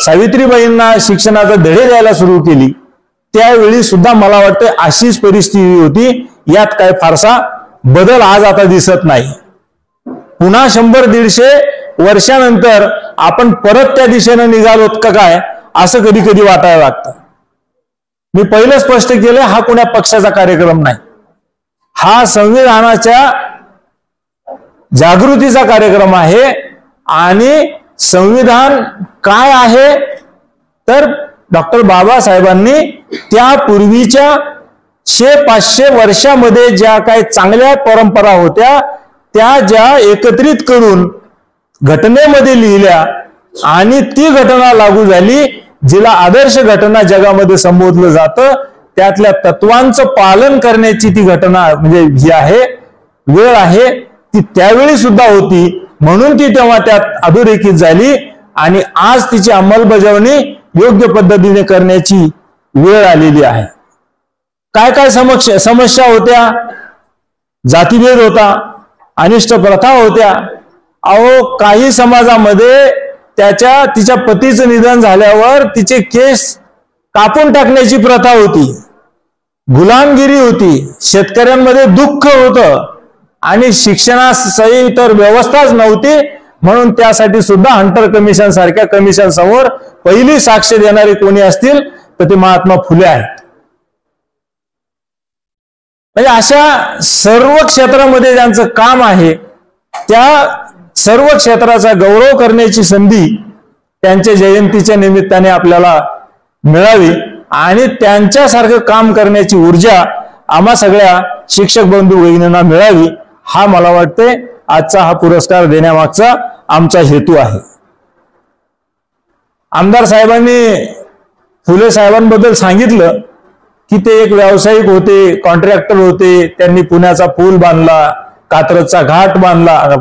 सावित्रीबाईंना शिक्षणाचा धडे द्यायला सुरू केली, त्यावेळी सुद्धा मला वाटतं अशीच परिस्थिती होती. यात काय फारसा बदल आज आता दिसत नाही. पुन्हा 100-150 वर्षानंतर आपण परत त्या दिशेनं निघालोत का काय असं कधी कधी वाटायला लागतं. मी पहिलं स्पष्ट केलं, हा कोण्या पक्षाचा कार्यक्रम नाही, हा संविधानाच्या जागृतीचा कार्यक्रम आहे. आणि संविधान काय आहे तर डॉक्टर बाबासाहेबांनी त्यापूर्वीच्या 100-500 वर्षामध्ये ज्या काही चांगल्या परंपरा होत्या त्या ज्या एकत्रित करून घटनेमध्ये लिहिल्या आणि ती घटना लागू झाली, जिला आदर्श घटना जगामध्ये संबोधलं जातं. त्यातल्या तत्वांचं पालन करण्याची ती घटना म्हणजे जी आहे, वेळ आहे, ती त्यावेळी सुद्धा होती. म्हणून ती तेव्हा त्यात अधोरेखित झाली आणि आज तिची अंमलबजावणी योग्य पद्धतीने करण्याची वेळ आलेली आहे. काय काय समस्या होत्या? जातीभेद होता, अनिष्ट प्रथा होत्या. अहो, काही समाजामध्ये तिच्या पतीचं निधन झाल्यावर तिचे केस कापून टाकण्याची प्रथा होती, गुलामगिरी होती, शेतकऱ्यांमध्ये दुःख होतं आणि शिक्षणासही तर व्यवस्थाच नव्हती. म्हणून त्यासाठी सुद्धा हंटर कमिशन सारख्या कमिशन समोर पहिली साक्ष देणारे कोणी असतील तर ते महात्मा फुले आहेत. म्हणजे अशा सर्व क्षेत्रामध्ये ज्यांचं काम आहे त्या सर्व क्षेत्राचा गौरव करण्याची संधी त्यांच्या जयंतीच्या निमित्ताने आपल्याला मिळावी आणि त्यांच्यासारखं काम करण्याची ऊर्जा आम्हा सगळ्या शिक्षक बंधू भगिनींना मिळावी, हा मला वाटते आजचा हा पुरस्कार देण्यामागचा आमचा हेतू आहे. आमदार साहेबांनी फुले साहेबांबद्दल सांगितलं की ते एक व्यावसायिक होते, कॉन्ट्रॅक्टर होते. त्यांनी पुण्याचा पूल बांधला, कात्रजचा घाट बांधला,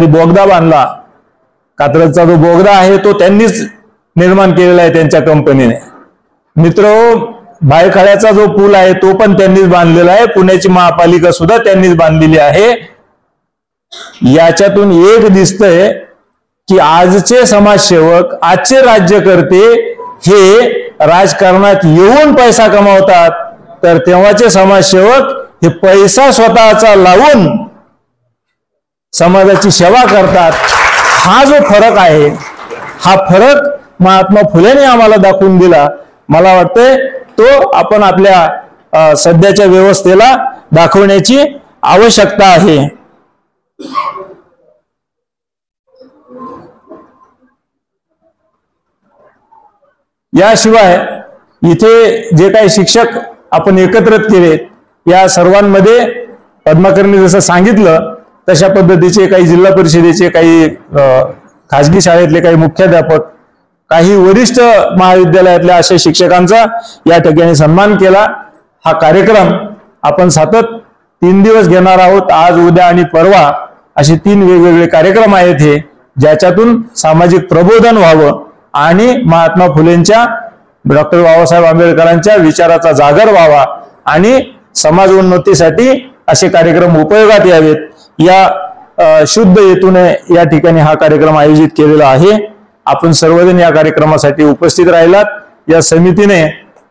बोगदा बांधला. कात्रजचा जो बोगदा आहे तो त्यांनीच निर्माण केलेला आहे त्यांच्या कंपनीने. मित्र, भायखळ्याचा जो पूल आहे तो पण त्यांनीच बांधलेला आहे. पुण्याची महापालिका सुद्धा त्यांनीच बांधलेली आहे. याच्यातून एक दिसतंय की आजचे समाजसेवक, आजचे राज्यकर्ते हे राजकारणात येऊन पैसा कमावतात, तर तेव्हाचे समाजसेवक हे पैसा स्वतःचा लावून समाजाची सेवा करतात. हा जो फरक आहे, हा फरक महात्मा फुलेंनी आम्हाला दाखवून दिला. मला वाटतंय तो आपण आपल्या सध्याच्या व्यवस्थेला दाखवण्याची आवश्यकता आहे. याशिवाय इथे जे काही शिक्षक आपण एकत्रित केले, या सर्वांमध्ये पद्माकरनी जसं सांगितलं तशा पद्धतीचे काही जिल्हा परिषदेचे, काही खाजगी शाळेतले काही मुख्याध्यापक, काही वरिष्ठ महाविद्यालयातल्या अशा शिक्षकांचा या ठिकाणी सन्मान केला. हा कार्यक्रम आपण सतत 3 दिवस घेणार आहोत. आज, उद्या आणि परवा असे 3 वेगवेगळे कार्यक्रम आहेत हे, ज्याच्यातून सामाजिक प्रबोधन व्हावं आणि महात्मा फुलेंच्या, डॉक्टर बाबासाहेब आंबेडकरांच्या विचाराचा जागर व्हावा आणि समाजोन्नतीसाठी असे कार्यक्रम उपयोगात यावेत, या शुद्ध हेतूने या ठिकाणी हा कार्यक्रम आयोजित केलेला आहे. आपण सर्वजण या कार्यक्रमासाठी उपस्थित राहिलात. या समितीने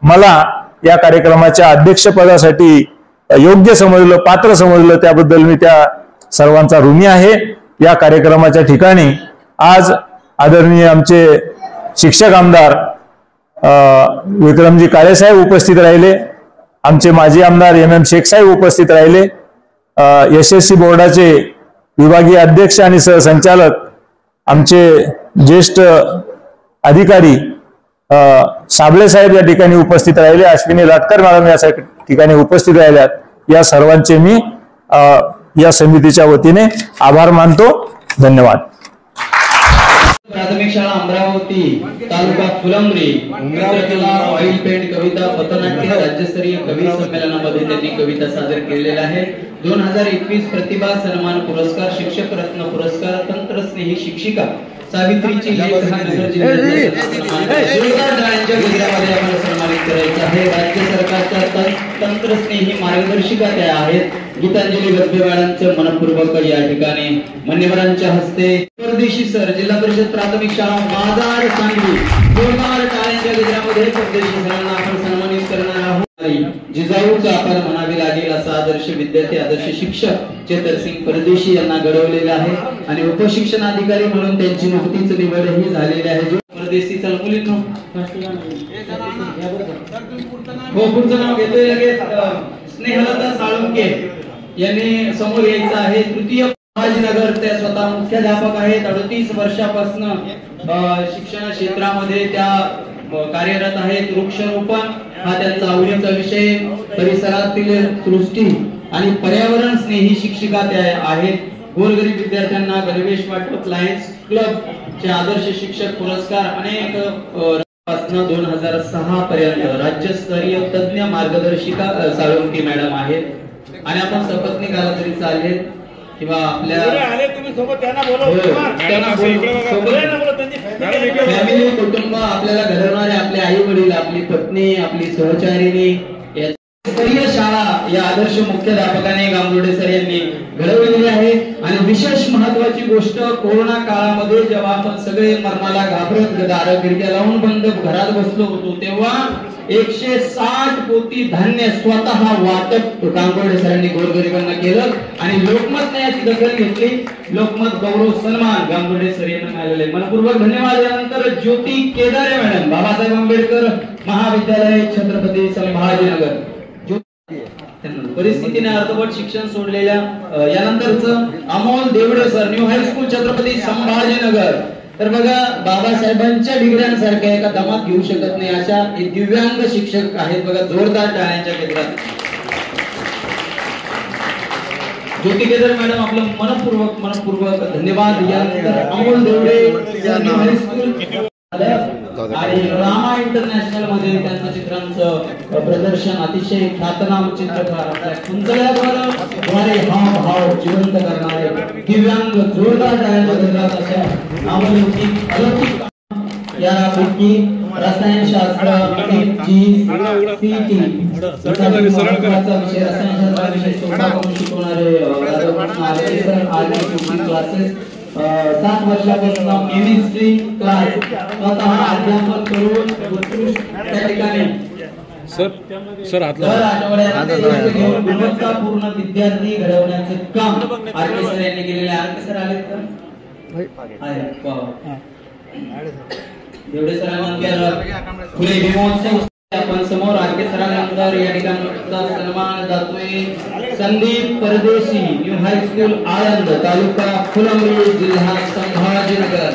मला या कार्यक्रमाच्या अध्यक्षपदासाठी योग्य समजलं, पात्र समजलं, त्याबद्दल मी त्या सर्वांचा ऋणी आहे. या कार्यक्रमाच्या ठिकाणी आज आदरणीय आमचे शिक्षक आमदार विक्रमजी काळेसाहेब उपस्थित राहिले. आमचे माजी आमदार MM शेख साहेब उपस्थित राहिले, SSC बोर्डाचे विभागीय अध्यक्ष आणि सहसंचालक आमचे ज्येष्ठ अधिकारी साबळे साहेब या ठिकाणी उपस्थित राहिले, अश्विनी लाटकर मॅडम या ठिकाणी उपस्थित राहिल्यात. या सर्वांचे मी या समितीच्या वतीने आभार मानतो. धन्यवाद. प्राथमिक शाळा अमरावती तालुका फुलंब्री ऑइल पेंट कविता पथनाट्य राज्यस्तरीय कवी संमेलनामध्ये त्यांनी कविता सादर केलेल्या आहे. 2021 प्रतिभा सन्मान पुरस्कार, शिक्षक रत्न पुरस्कार, तंत्रस्नेही शिक्षिका सावित्रीची लेख हा नगर जिल्ह्याच्या गजरामध्ये आपण सन्मानित करायचं आहे. राज्य सरकारच्या तंत्रस्नेही मार्गदर्शिका त्या आहेत. गीतांजली गजबे मॅडमचं मनपूर्वक या ठिकाणी मान्यवरांच्या हस्ते परदेशी सर जिल्हा परिषद प्राथमिक शाळा बाजार सांगली जोरदार टाळ्यांच्या गजरामध्ये परदेशी सरांना आपण सन्मानित करणार आहोत. जिजाऊचा आपण म्हणावे लागेल असा आदर्श विद्यार्थी आदर्श शिक्षक चेतरसिंग परदेशी यांना घडवलेला आहे आणि उपशिक्षणाधिकारी म्हणून त्यांची नुकतीच निवडही झालेली आहे. जो परदेशीचा मुलींनो हो पुढचं नाव घेतोय लगेच स्नेहलता साळुंके यांनी समोर यायचं आहे. तृतीय संभाजीनगर ते स्वतः मुख्याध्यापक आहेत. 38 वर्षापासून शिक्षण क्षेत्रामध्ये त्या कार्यरत आहेत. वृक्षारोपण हा त्यांचा आवडीचा विषय. परिसरातील सृष्टी आणि पर्यावरण स्नेही शिक्षिका त्या आहेत. गोरगरीब विद्यार्थ्यांना गणवेश वाटप लायन्स क्लब चे आदर्श शिक्षक पुरस्कार अनेक 2006 पर्यंत राज्यस्तरीय तज्ञ मार्गदर्शिका साळुंके मॅडम आहेत. आणि आपण सपत्नीक आला तरी चालेल किंवा आपल्या फॅमिली कुटुंब आपल्याला घडवणारे आपले आई वडील आपली पत्नी आपली सहचारिणी स्तरीय शाळा या आदर्श मुख्याध्यापकाने गांगुर्डे सर यांनी घडवलेली आहे. आणि विशेष महत्वाची गोष्ट कोरोना काळामध्ये जेव्हा आपण सगळे मरणाला घाबरत दारं खिडक्या लावून बंद घरात बसलो होतो तेव्हा 160 पोती धान्य स्वतः वाटप गांगुर्डे सरांनी गोरगरिबांना केलं आणि लोकमतने याची दखल घेतली. लोकमत गौरव सन्मान गांगुर्डे सर यांना मिळालेले मनपूर्वक धन्यवाद. यानंतर ज्योती केदारे मॅडम बाबासाहेब आंबेडकर महाविद्यालय छत्रपती संभाजीनगर परिस्थितीने अर्धवट शिक्षण सोडलेल्या. यानंतरच Amol Devde sir new high school Chhatrapati Sambhajinagar. तर बघा बाबासाहेबांच्या डिग्र्यांसारख्या एका दमात घेऊ शकत नाही अशा दिव्यांग शिक्षक आहेत. बघा जोरदार टाळ्यांच्या केंद्रात ज्योती केदार मॅडम आपलं मनपूर्वक धन्यवाद. यानंतर अमोल देवडे न्यू हायस्कूल आणि रामा इंटरनॅशनल मध्ये त्यांच्या चित्रांचं प्रदर्शन अतिशय ख्यातनाम चित्रकार आपल्या कुंचल्याद्वारे हाव जिवंत करणारे दिव्यांग जोरदार टाळ्यांच्या गजरात अशा अलौकिक यापैकी रसायनशास्त्र CT रसायनशास्त्र विषय सोपा करून शिकवणारे क्लासेस 7 वर्षापासून केमिस्ट्री क्लास स्वतः अध्यापन करून त्या ठिकाणी सर आठवड्यात घेऊन गुणवत्तापूर्ण विद्यार्थी घडवण्याचे काम आरके सर यांनी केलेले. आरके सर आलेत का? देवडे सरांनंतर फुले भीमोत्सव आपण समोर आरके सरांनंतर या ठिकाणचा सन्मान जातोय संदीप परदेशी न्यू हायस्कूल आळंद तालुका फुलंब्री जिल्हा संभाजीनगर.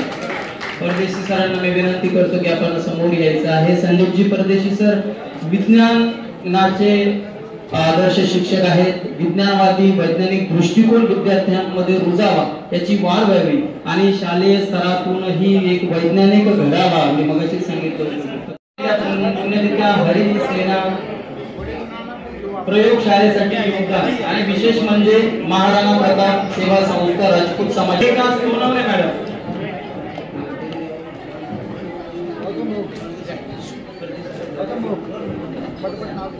परदेशी सरांना मी विनंती करतो की आपण समोर यायचं आहे. संदीपजी परदेशी सर विज्ञानाचे आदर्श शिक्षक आहेत. विज्ञानवादी वैज्ञानिक दृष्टिकोन विद्यार्थ्यांमध्ये रुजावा याची वाढ व्हावी आणि शालेय स्तरातूनही एक वैज्ञानिक घडावा. मी मगाशी सांगितलं हरित सेना प्रयोगशाळेसाठी योगदान आणि विशेष म्हणजे महाराणा प्रताप सेवा संस्था राजपूत समाज सोनवणे मॅडम.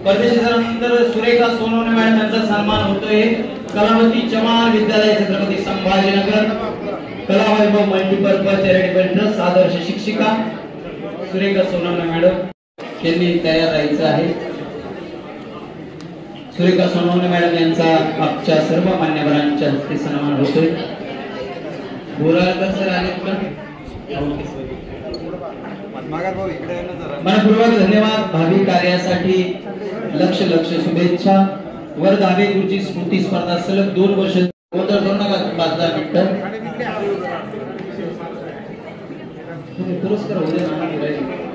परदेशानंतर सुरेखा सोनवणे मॅडम यांचा सन्मान होतोय. कलावती चव्हाण विद्यालय Chhatrapati Sambhajinagar Kalavaibhav multipurpose charitable trust आदर्श शिक्षिका सुरेखा सोनवणे मॅडम यांनी तयार राहायचं आहे. सुरेखा सोनवणे मॅडम यांचा आमच्या सर्व मान्यवरांच्या हस्ते सन्मान होतोय. बोराळकर सर आलेत का? मनपूर्वक धन्यवाद. भावी कार्यासाठी लक्ष शुभेच्छा. वर दावे गुरुजी स्मृती स्पर्धा सलग 2 वर्ष गोंधळ करू नका. 5-10 मिनिटं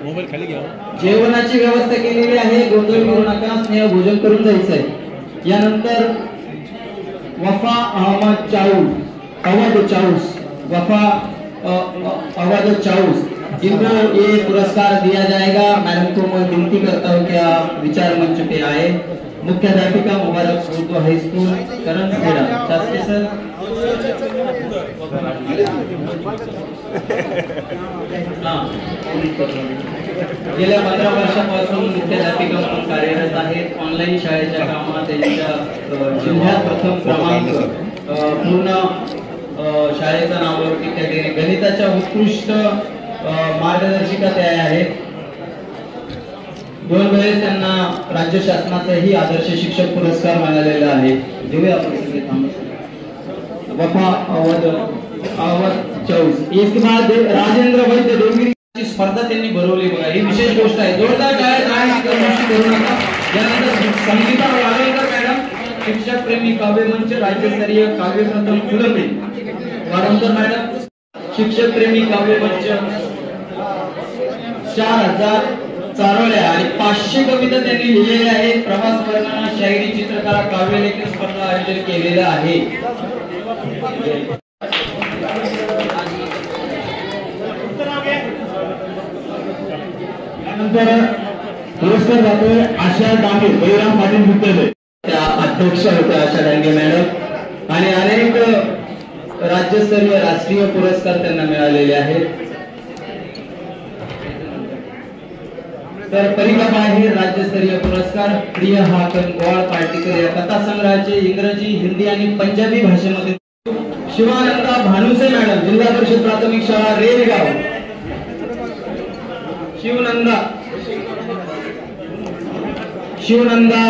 मोबाईल खाली घ्या. जेवणाची व्यवस्था केलेली आहे. गोंधळ करू नका. स्नेह भोजन करून जायचंय. यानंतर वफा अहमद चाऊस वफा अवध चाऊस इनको ये पुरस्कार दिया जाएगा. मैडम को मैं विनती करता हूँ कि आप विचार मंच पे आए. मुख्याध्यापिका मुबारक उर्दू हाई स्कूल करण खेड़ा. शास्त्री सर. गेल्या 15 वर्षापासून मुख्याध्यापिका म्हणून कार्यरत आहेत. ऑनलाईन शाळेच्या कामात त्यांच्या जिल्ह्यात प्रथम क्रमांक. पूर्ण शाळेच्या नावावरती त्या गणिताच्या उत्कृष्ट मार्गदर्शिका त्या आहेत. 2 वेळेस त्यांना राज्य शासनाचाही आदर्श शिक्षक पुरस्कार मिळालेला आहे. देऊया आपण सगळे थांबा. वफा अवध चाऊस. इसके बाद राजेंद्र वैद्य देवगिरी स्पर्धा त्यांनी भरवली बघा. ही विशेष गोष्ट आहे. जोरदार टाळ्या करू नका. यानंतर संगीता वाडेकर मॅडम शिक्षक प्रेमी काव्य मंच राज्यस्तरीय काव्य प्रथम फुलंब्री. वाडंकर मॅडम शिक्षक प्रेमी काव्य मंच 4000 चारोळ्या आणि 500 कविता त्यांनी लिहिलेल्या आहेत. प्रवास वर्णन शायरी चित्रकला काव्य लेखन स्पर्धा आयोजन केलेलं आहे. त्यानंतर पुरस्कार जातोय आशा डांगे बळीराम पाटील विद्यालय. त्या अध्यक्ष होत्या आशा डांगे मॅडम. आणि अनेक राज्यस्तरीय राष्ट्रीय पुरस्कार त्यांना मिळालेले आहेत. तर परिगमा हे राज्यस्तरीय पुरस्कार प्रिय हाकन गोवाळ पार्टीकर या कथा संग्रहाचे इंग्रजी हिंदी आणि पंजाबी भाषेमध्ये. शिवानंदा भानुसे मॅडम जिल्हा परिषद प्राथमिक शाळा रेलगाव. शिवनंदा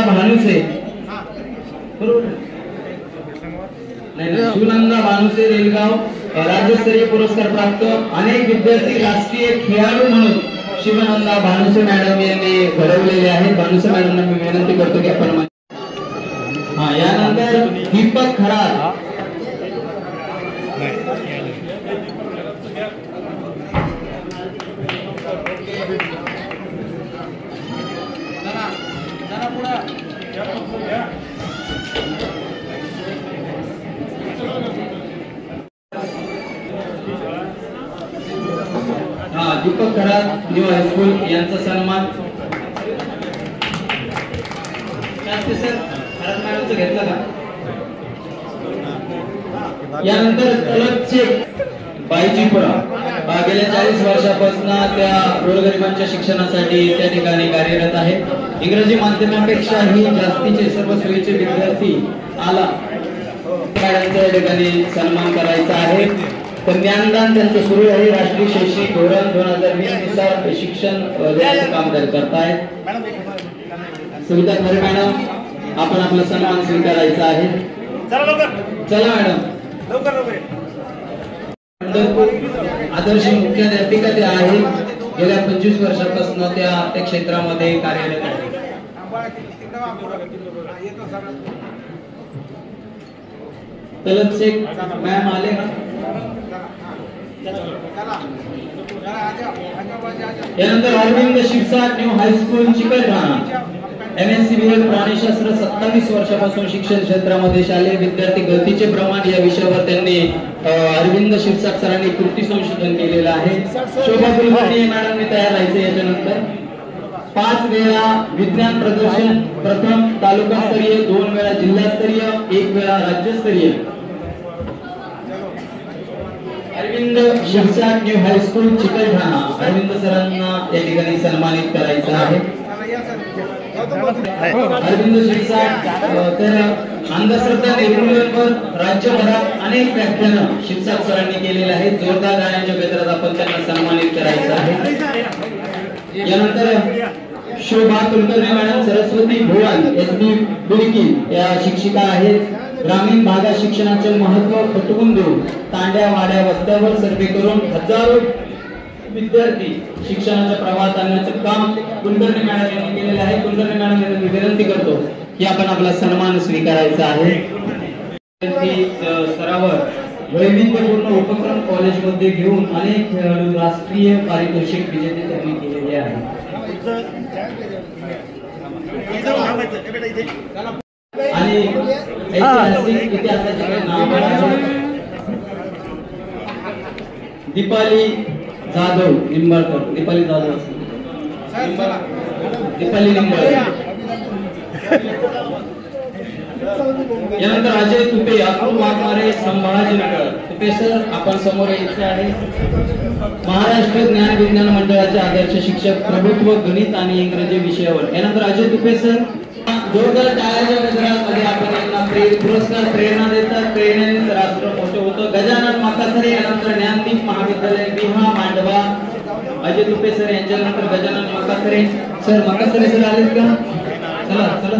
भानुसे शिवनंदा भानुसे रेलगाव राज्यस्तरीय पुरस्कार प्राप्त. अनेक विद्यार्थी राष्ट्रीय खेळाडू म्हणून शिवनंदा भानुसे मॅडम यांनी घडवलेले आहेत. भानुसे मॅडमना मी विनंती करतो की आपण यानंतर दीपक खरात. दीपक खरात न्यू हायस्कूल यांचा सन्मान. सर खरात मॅडमचं घेतला का. यानंतर तलबचे बायजीपुरा गेल्या 40 वर्षापासून त्या गोरगरिबांच्या शिक्षणासाठी त्या ठिकाणी कार्यरत आहेत. इंग्रजी माध्यमापेक्षाही जास्तीचे सर्व सोयीचे विद्यार्थी आला. मॅडमचा या ठिकाणी सन्मान करायचा आहे. तर ज्ञानदान त्यांचं सुरू आहे. राष्ट्रीय शैक्षणिक धोरण 2020 नुसार शिक्षण देण्याचं काम करतायत. सुविधा खरे मॅडम आपण आपला सन्मान स्वीकारायचा आहे. चला मॅडम. आदर्श मुख्याध्यापिका त्या आहेत. गेल्या 25 वर्षापासून त्या क्षेत्रामध्ये कार्यरत आहेत. तलब शेख मॅम आले का. यानंतर Arvind Shirsat new high school Chikalthana. MSc प्राणीशास्त्र 27 वर्षापासून शिक्षण क्षेत्रामध्ये शालेय विद्यार्थी गतीचे प्रमाण या विषयावर त्यांनी अरविंद शिरसाट सरांनी कृती संशोधन केलेलं आहे. शोभा कुलकर्णी मॅडम मी तयार राहायचे. याच्यानंतर 5 वेळा विज्ञान प्रदर्शन प्रथम तालुकास्तरीय, 2 वेळा जिल्हास्तरीय, 1 वेळा राज्यस्तरीय. Arvind Shirsat new high school Chikalthana. अरविंद सरांना या ठिकाणी सन्मानित करायचं आहे. अरविंद शिरसाट तर अंधश्रद्धा निर्मूलनावर राज्यभरात अनेक व्याख्यानं शिरसाट सरांनी केलेले आहेत. जोरदार गाण्याच्या क्षेत्रात आपण त्यांना सन्मानित करायचं आहे. यानंतर शोभा कुलकर्णी मॅडम सरस्वती भुवन SB बिडकी या शिक्षिका आहेत. ग्रामीण भागात शिक्षणाचे महत्त्व पटवून देऊन तांड्या वाड्या वस्त्यावर सर्वे करून हजारो विद्यार्थी शिक्षणाच्या प्रवाहात आणण्याचं काम कुलकर्णी मॅडम यांनी केलेलं आहे. कुलकर्णी मॅडम यांनी विनंती करतो की आपण आपला सन्मान स्वीकारायचा आहे. स्तरावर वैविध्यपूर्ण उपक्रम कॉलेजमध्ये घेऊन अनेक खेळाडू राष्ट्रीय पारितोषिक विजेते त्यांनी केलेले आहेत. आणि ऐतिहासिक इतिहासाचे नाव आहे दीपाली जाधव निंबाळकर. दीपाली जाधव दीपाली निंबाळकर. यानंतर अजय तुपे अतुल वाघमारे संभाजीनगर. तुपे सर आपण समोर यायचे आहे. महाराष्ट्र ज्ञान विज्ञान मंडळाचे आदर्श शिक्षक प्रभुत्व गणित आणि इंग्रजी विषयावर. यानंतर अजय तुपे सर जोरदार टाळ्याच्या गजरामध्ये आपण यांना पुरस्कार प्रेरणा देतात. प्रेरणेने राष्ट्र मोठे होतं. गजानन माकासरे यानंतर ज्ञानदीप महाविद्यालय बिहा मांडवा. अजय तुपे सर यांच्यानंतर गजानन माकासरे सर. माकासरे सर आलेत का? चला चला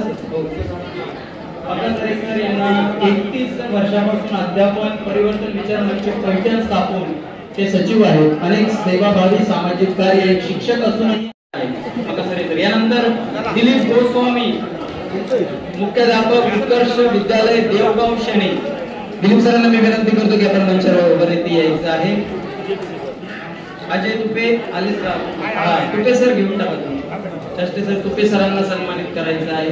माकासरे सर यांना 31 वर्षापासून अध्यापन परिवर्तन विचार मंच पैठण स्थापून ते सचिव आहेत. अनेक सेवाभावी सामाजिक कार्य एक शिक्षक असूनही माकासरे सर. यानंतर दिलीप गोस्वामी मुख्याध्यापक उत्कर्ष विद्यालय देवगाव शनी. दिलीप सरांना मी विनंती करतो की आपण मंचावर वरती यायचं आहे. अजय तुपे आले तुपे सर घेऊन टाका तुम्ही. शास्त्री सर तुपे सरांना सन्मानित करायचं आहे.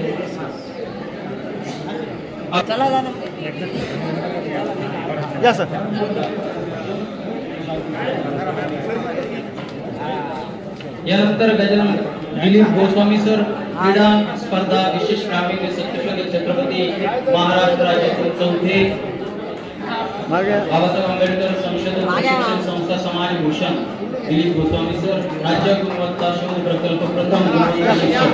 चला या सर. यानंतर गजानन दिलीप गोस्वामी सर क्रीडा स्पर्धा विशेष ग्रामीण सत्यशोधक छत्रपती महाराष्ट्र राज्यातील चौथे बाबासाहेब आंबेडकर संशोधन शिक्षण संस्था समाज भूषण दिलीप गोस्वामी सर. राज्य गुणवत्ता शोध प्रकल्प प्रथम शिक्षक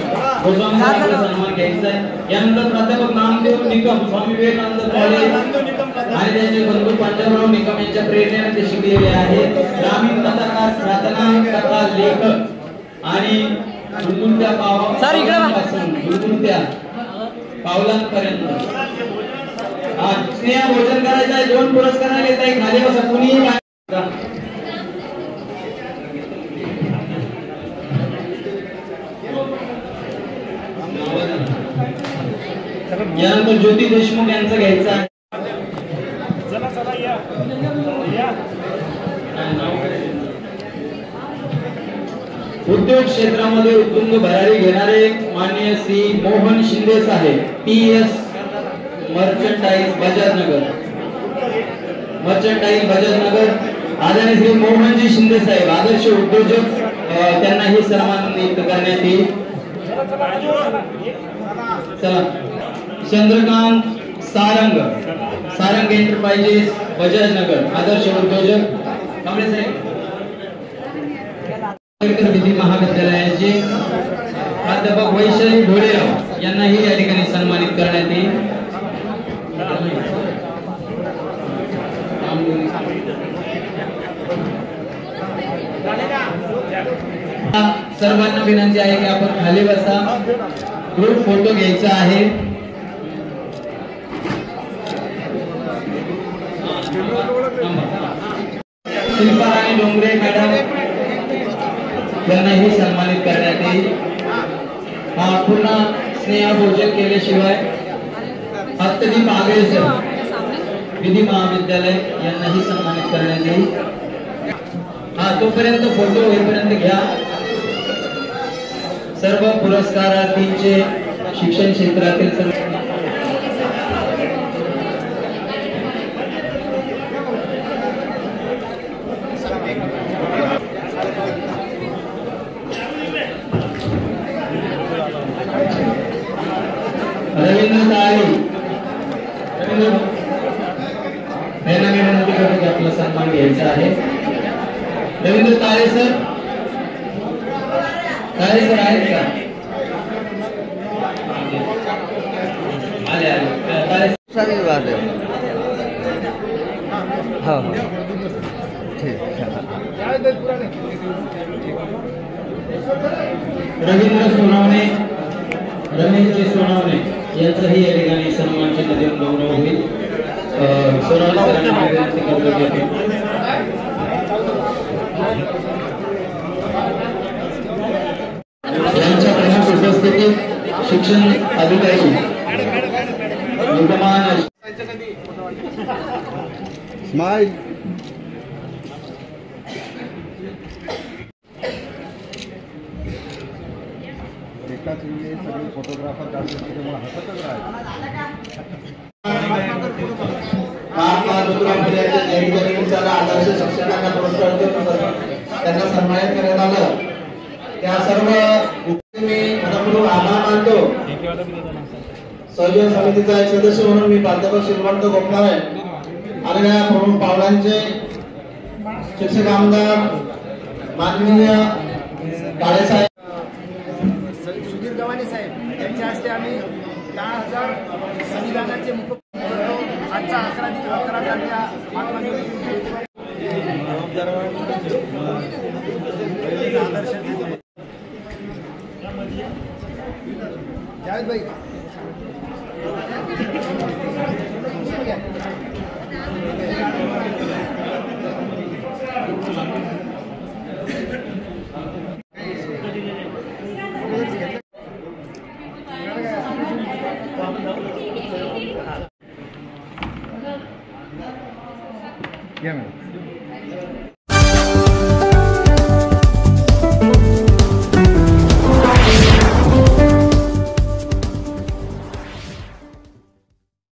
गोस्वामी सर सन्मान घ्यायचा आहे. यानंतर प्राध्यापक नामदेव निकम स्वामी विवेकानंद कॉलेज आणि त्यांचे बंधू पंजाबराव निकम यांच्या प्रेरणेने ते शिकलेले आहेत. ग्रामीण कथाकार प्रार्थना कथा लेखक आणि गुणगुणत्या पावलांपर्यंत स्नेहा भोजन करायचं आहे. 2 पुरस्कार आले. खाली बसा कुणी. यानंतर ज्योती देशमुख यांचं घ्यायचं आहे. उद्योग क्षेत्रामध्ये उत्तुंग भरारी घेणारे माननीय श्री मोहन शिंदे साहेब PS मर्चंटाईज बजाजनगर. मर्चंटाईज बजाजनगर. आदरणीय श्री मोहनजी शिंदे साहेब आदर्श उद्योजक त्यांनाही सन्मानित करण्यात येईल. चला चंद्रकांत सारंग सारंग एंटरप्राइजेस बजाजनगर आदर्श उद्योजक. कांबळे साहेब विधी महाविद्यालयाचे प्राध्यापक वैशाली ढोळेराव यांनाही या ठिकाणी सन्मानित करण्यात येईल. सर्वांना विनंती आहे की आपण खाली बसा. ग्रुप फोटो घ्यायचा आहे. शिल्पाराणी डोंगरे मॅडम यांनाही सन्मानित करण्यात येईल. पुन्हा स्नेहा भोजन केल्याशिवाय हस्तदीप आगळे सर विधी महाविद्यालय यांनाही सन्मानित करण्यात येईल. तोपर्यंत फोटो होईपर्यंत घ्या. सर्व पुरस्कारार्थींचे शिक्षण क्षेत्रातील रवींद्र ताळे यांना मी विनंती करतो की आपला सन्मान घ्यायचा आहे. रवींद्र ताळे सर. ताळे सर आहेत का? आले आले. ताळे सारी बात है. हाँ ठीक. रवींद्र सोनावणे रमेशजी सोनावणे यांचाही या ठिकाणी सन्मानची देऊन गौरव होईल. सोनावणे सरांना विनंती करतो की शिक्षण अधिकारी विद्यमान स्माइल एकाच वेळी सगळे फोटोग्राफर काढले त्याच्यामुळे हसतच महात्मा ज्योतिराव फुले यांच्या जयंतीनिमित्तानं आदर्श शिक्षकांना पुरस्कार देऊन त्यांना सन्मानित करण्यात आलं. त्या सर्व मी मनपूर्वक आभार मानतो. सहयोग समितीचा एक सदस्य म्हणून मी प्राध्यापक श्रीमंत गोपनाळे आणि या प्रमुख पाहुण्यांचे शिक्षक आमदार माननीय काळेसाहेब सुधीर गव्हाणे साहेब यांच्या हस्ते आम्ही 10,000 संविधानाचे आजचा 11 तारखेला महात्मा जावेद भाई